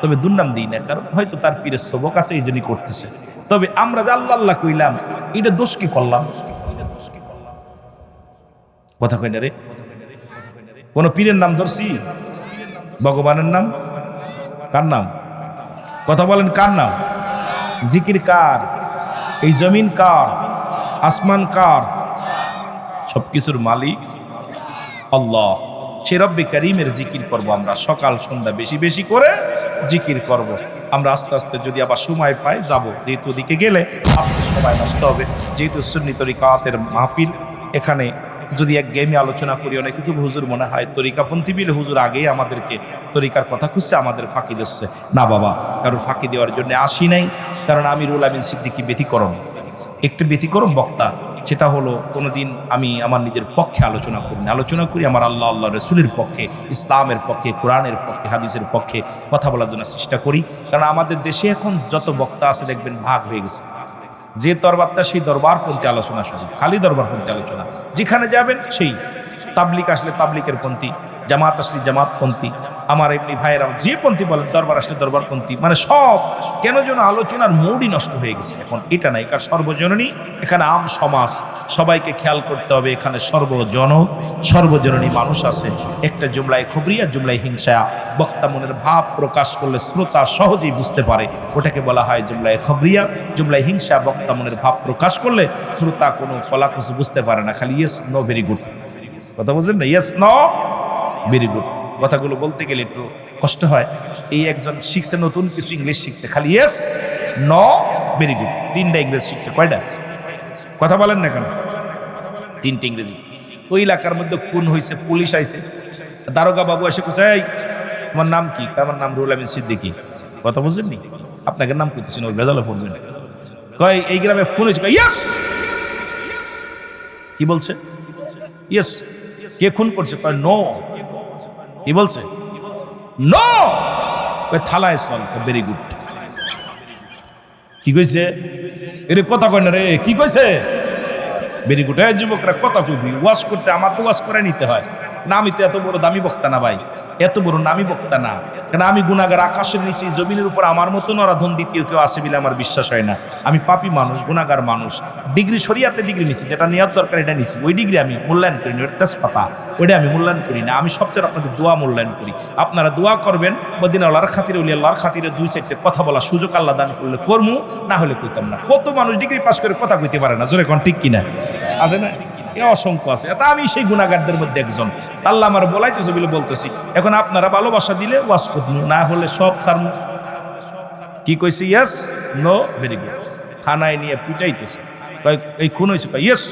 তবে দুর্নাম দিই না, কারণ হয়তো তার পীরের সবক আছে এই জন্যই করতেছে। তবে আমরা যে আল্লাহ আল্লাহ কইলাম, এটা দোষ কি করলাম? কথা কই না রে, কোন পীরের নাম ধরছি? ভগবানের নাম? কার নাম? কথা বলেন, কার নাম? জিকির কার? এই জমিন কার? আসমান কার? সবকিছুর মালিক আল্লাহ। সে রব্বে কারীমের জিকির করব আমরা, সকাল সন্ধ্যা বেশি বেশি করে জিকির করব। আমরা আস্তে আস্তে যদি আবার সময় পাই যাব, যেহেতু ওদিকে গেলে আপনার সময় নষ্ট হবে। যেহেতু সুন্নি তরিকাতের মাহফিল, এখানে যদি এক গেমে আলোচনা করি অনেক কিছু হুজুর মনে হয় তরিকাপন্থী বিলে হুজুর আগেই আমাদেরকে তরিকার কথা খুঁজছে, আমাদের ফাঁকি দিচ্ছে। না বাবা, কারণ ফাঁকি দেওয়ার জন্য আসি নাই। কারণ আমিরুল আমিন সিদ্দিকী ব্যতিক্রম, একটু ব্যতিক্রম বক্তা। সেটা হলো কোনোদিন আমি আমার নিজের পক্ষে আলোচনা করি না, আলোচনা করি আমার আল্লাহ আল্লাহ রসুলের পক্ষে, ইসলামের পক্ষে, কোরআনের পক্ষে, হাদিসের পক্ষে কথা বলার জন্য চেষ্টা করি। কারণ আমাদের দেশে এখন যত বক্তা আছে দেখবেন ভাগ হয়ে গেছে, যে দরবারটা সেই দরবারপন্থী আলোচনা শুরু, খালি দরবারপন্থী আলোচনা। যেখানে যাবেন সেই তাবলিক আসলে তাবলিকের পন্থী, জামাত আসলে জামাতপন্থী, আমার এমনি ভাইয়েরা যে পন্থী বলেন, দরবার আসলে দরবারপন্থী, মানে সব কেন যেন আলোচনার মুডই নষ্ট হয়ে গেছে। এখন এটা নাই, কারণ সর্বজননী, এখানে আম সমাজ, সবাইকে খেয়াল করতে হবে। এখানে সর্বজননী মানুষ আছে। একটা জুমলায় খবরিয়া, জুমলায় হিংসা, বক্তা মনের ভাব প্রকাশ করলে শ্রোতা সহজেই বুঝতে পারে, ওটাকে বলা হয় জুমলায় খবরিয়া। জুমলায় হিংসা, বক্তা মনের ভাব প্রকাশ করলে শ্রোতা কোনো কলাকুচি বুঝতে পারে না, খালি ইয়েস নো ভেরি গুড, কথা বলছেন না? ইয়েস নো ভেরি গুড কথাগুলো বলতে গেলে একটু কষ্ট হয়। এই একজন শিখছে, নতুন কিছু ইংলিশ শিখছে, খালি ইয়েস নো ভেরি গুড, 3টা ইংরেজি শিখছে। কয়টা? কথা বলেন না কেন? 3টে ইংরেজি। ওই এলাকার মধ্যে খুন হয়েছে, পুলিশ আইছে, দারোগা বাবু এসে কোথায়, তোমার নাম কি? আমার নাম রুহুল আমিন সিদ্দিকী। কথা বুঝেননি? আপনাকে নাম করতেছেন, ওর ভেজালে পড়বেন। কয় এই গ্রামে খুন হয়েছে, ইয়েস। কি বলছে? ইয়েস। কে খুন করছে? কয় নো। কি বলছে? নো। থালায় চল। Very good. কি কইছে? এর কথা কয় না রে, কি কইছে? Very good. এই যুবকরা কথা কইবি, ওয়াশ করতে আমার তো ওয়াশ করে নিতে হয় না। আমি তো এত বড় দামি বক্তা না ভাই, এত বড় নামি বক্তা না। কেন আমি গুনাহগার, আকাশের নিচে জমিনের উপর আমার মতো নরাধন দ্বিতীয় কেউ আসে বলে আমার বিশ্বাস হয় না। আমি পাপী মানুষ, গুনাহগার মানুষ। ডিগ্রি শরিয়াতে ডিগ্রি নিছি, যেটা নেওয়ার দরকার এটা নিছি। ওই ডিগ্রি আমি মূল্যায়ন করি না, ওটা তেজপাতা, ওইটা আমি মূল্যায়ন করি না। আমি সবচেয়ে আপনাদের দোয়া মূল্যায়ন করি। আপনারা দোয়া করবেন, মদিনা আল্লাহর খাতিরে, ওলি আল্লাহর খাতিরে 2-4টে কথা বলা সুযোগ আল্লাহ দান করলে করমু, না হলে কইতাম না। কত মানুষ ডিগ্রি পাস করে কথা কইতে পারে না, জোরে কোন ঠিক কিনা? আছে না? অসংখ্য আছে। তা আমি সেই গুনাহগারদের মধ্যে একজন। আল্লাহ আমার বলাইতেছে বলে বলতেছি। এখন আপনারা ভালোবাসা দিলে ওয়াজ করবো, না হলে সব সার। কি কইছে? Yes no very good. থানায় নিয়ে পিটাইতেছে, এই খুন হয়েছে, ইয়েস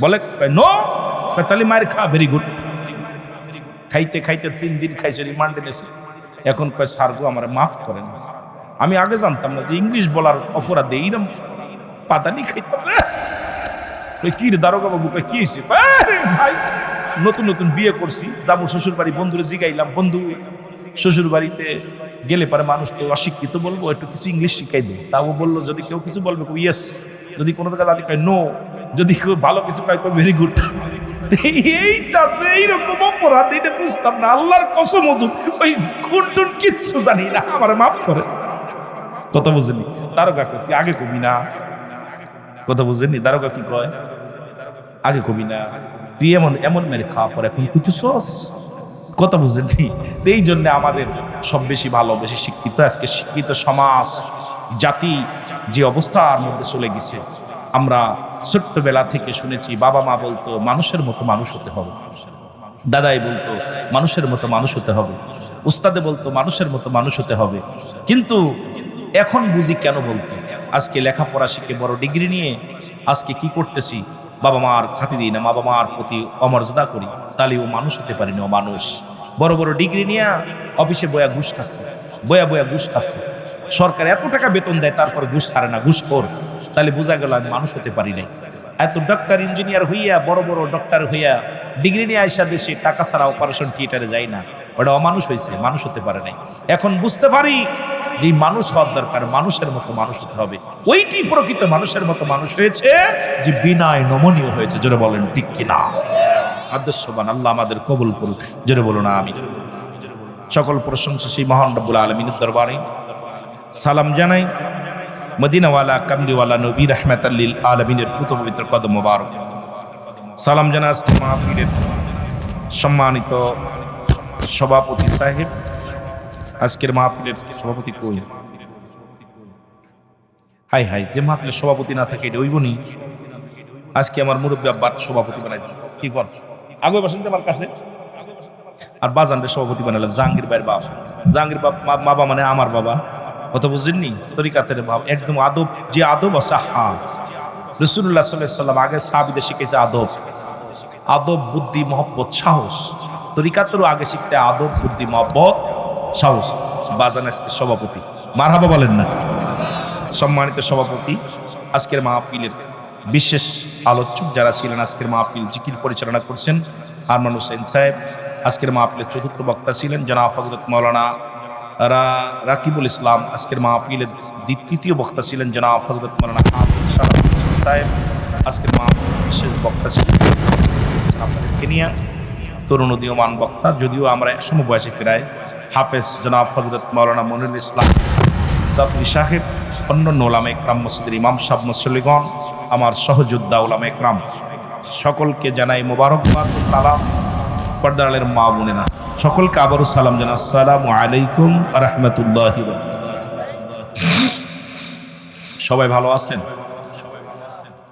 বলে, নো, তাহলে মায়ের খা। Very good. খাইতে খাইতে 3 দিন খাইছে, রিমান্ডে নেছে। এখন কয় স্যার গো আমার মাফ করেন। আমি আগে জানতাম না যে ইংলিশ বলার অপরাধে এইরকম পাতানি খাইতাম। কি রে দারোগা বাবু? কি হয়েছে? ভাই নতুন নতুন বিয়ে করছি, যাবো শ্বশুর বাড়ি, বন্ধুরে জিগাইলাম, বন্ধু শ্বশুর বাড়িতে গেলে পারে মানুষ তো অশিক্ষিত, বলবো একটু কিছু ইংলিশ শিখাই দেবো। তাও বললো যদি কেউ কিছু বলবে ইয়েস, যদি কোনো জায়গা দাদি কয় নো, যদি কেউ ভালো কিছু পায় ভেরি গুড। এইটা এইরকম অপরাধ, এটা বুঝতাম না, আল্লাহর কসম হুজুর, ওই খুন টুন কিচ্ছু জানি না, আমার মাফ করে। কথা বুঝেনি দারোগা কই তুই আগে কবি না, কথা বুঝেনি দারোগা কি কয় আগে কবি না, তুই এমন এমন মেরে খাওয়া পর এখন কুইতেছস, কথা বুঝেনি। এই জন্য আমাদের সব বেশি ভালো, বেশি শিক্ষিত, আজকে শিক্ষিত সমাজ জাতি যে অবস্থার মধ্যে চলে গেছে, আমরা ছোট্টবেলা থেকে শুনেছি বাবা মা বলতো মানুষের মতো মানুষ হতে হবে, দাদাই বলতো মানুষের মতো মানুষ হতে হবে, উস্তাদে বলতো মানুষের মতো মানুষ হতে হবে। কিন্তু এখন বুঝি কেন বলতো। আজকে লেখাপড়া শিখে বড় ডিগ্রি নিয়ে আজকে কি করতেছি, বাবা মার খাতি দিই না, বাবা মার প্রতি অমর্যাদা করি, তাহলে ও মানুষ হতে পারিনি, ও মানুষ। বড় বড় ডিগ্রি নিয়ে অফিসে বয়া ঘুষ খাচ্ছে, বয়া বয়া ঘুষ খাচ্ছে, সরকার এত টাকা বেতন দেয় তারপর ঘুষ ছাড়ে না, ঘুষখোর, তাহলে বোঝা গেল আমি মানুষ হতে পারি নাই। এত ডক্টর ইঞ্জিনিয়ার হইয়া, বড় বড় ডক্টর হইয়া ডিগ্রি নিয়ে আইসা দেশে টাকা ছাড়া অপারেশন থিয়েটারে যাই না, ওটা অমানুষ হয়েছে, মানুষ হতে পারে নাই। এখন বুঝতে পারি যে মানুষ হওয়ার দরকার, মানুষের মতো মানুষ হতে হবে। ওইটি প্রকৃত মানুষের মতো মানুষ হয়েছে যে বিনয় নমনীয় হয়েছে, জোরে বলেন ঠিক কিনা। আদর্শবান আল্লাহ আমাদের কবুল করুক, জোরে বলো না আমি। সকল প্রশংসা সেই মহান রব্বুল আলামিনের দরবারে। সালাম জানাই মদিনাওয়ালা কামলিওয়ালা নবী রাহমাতাল লিল আলামিনের পুত পবিত্র কদম মোবারক। সালাম জানাই আজকে মাহফিলের সম্মানিত সভাপতি সাহেব। আজকের মাহফিলের সভাপতি কই? হাই হাই, যে মাহফিলের সভাপতি না থাকে এটা হইবনি। আজকে আমার মুরব্বী আব্বার সভাপতি বানাই, কি কর আগে বসেন আমার কাছে। আর বাজানদের সভাপতি বানালাম জাহাঙ্গীর ভাইয়ের বাপ। জাহাঙ্গীর বাবা মানে আমার বাবা, কথা বুঝেননি? তরিকাতের বাপ, একদম আদব, যে আদব আছে। হ্যাঁ, রাসূলুল্লাহ সাল্লাল্লাহু আলাইহি সাল্লাম আগে সাহাবীদের শিখেছে আদব, আদব, বুদ্ধি, মহব্বত, সাহস। তরিকাতেরও আগে শিখতে আদব, বুদ্ধি, মহব্বত, সাহস। বাজান আজকে সভাপতি, মারহাবা বলেন না। সম্মানিত সভাপতি, আজকের মাহফিলের বিশেষ আলোচক যারা ছিলেন, আজকের মাহফিল জিকির পরিচালনা করছেন আরমান হোসেন সাহেব। আজকের মাহফিলের চতুর্থ বক্তা ছিলেন জনাব হযরত মাওলানা রাকিবুল ইসলাম। আজকের মাহফিলের তৃতীয় বক্তা ছিলেন জনাব হযরত মাওলানা সাহেব। আজকের মাহফিলের বিশেষ বক্তা ছিলেন আপনাদেরকে নিয়ে তরুণ উদীয়মান বক্তা, যদিও আমরা সমবয়সী প্রায়, হাফেজ জনাব হযরত মাওলানা মনিরুল ইসলাম জাফরি সাহেব, অন্যান্য ওলামা ইকরাম, মসজিদের ইমাম সাহেব, মুসল্লিগণ, আমার সহযোদ্ধা ওলামা ইকরাম, সকলকে জানাই মোবারকবাদ ও সালাম। পর্দার আলের মা বোনেরা সকলকে আবারও সালাম জানাই, আসসালামু আলাইকুম ওয়া রাহমাতুল্লাহি ওয়া বারাকাতুহু। সবাই ভালো আছেন?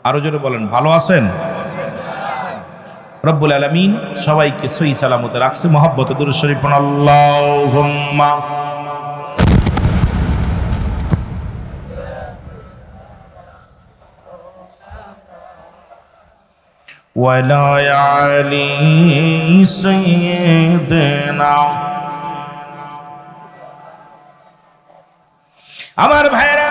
আরো জোরে বলেন, ভালো আছেন? রব্বুল আলামিন সবাইকে সহি সালামতে রাখছে। মহব্বতে দুরূদ শরীফ পড়ুন, আল্লাহুম্মা ওয়ালা আলি সাইয়্যিদিনা। আমার ভাইরা,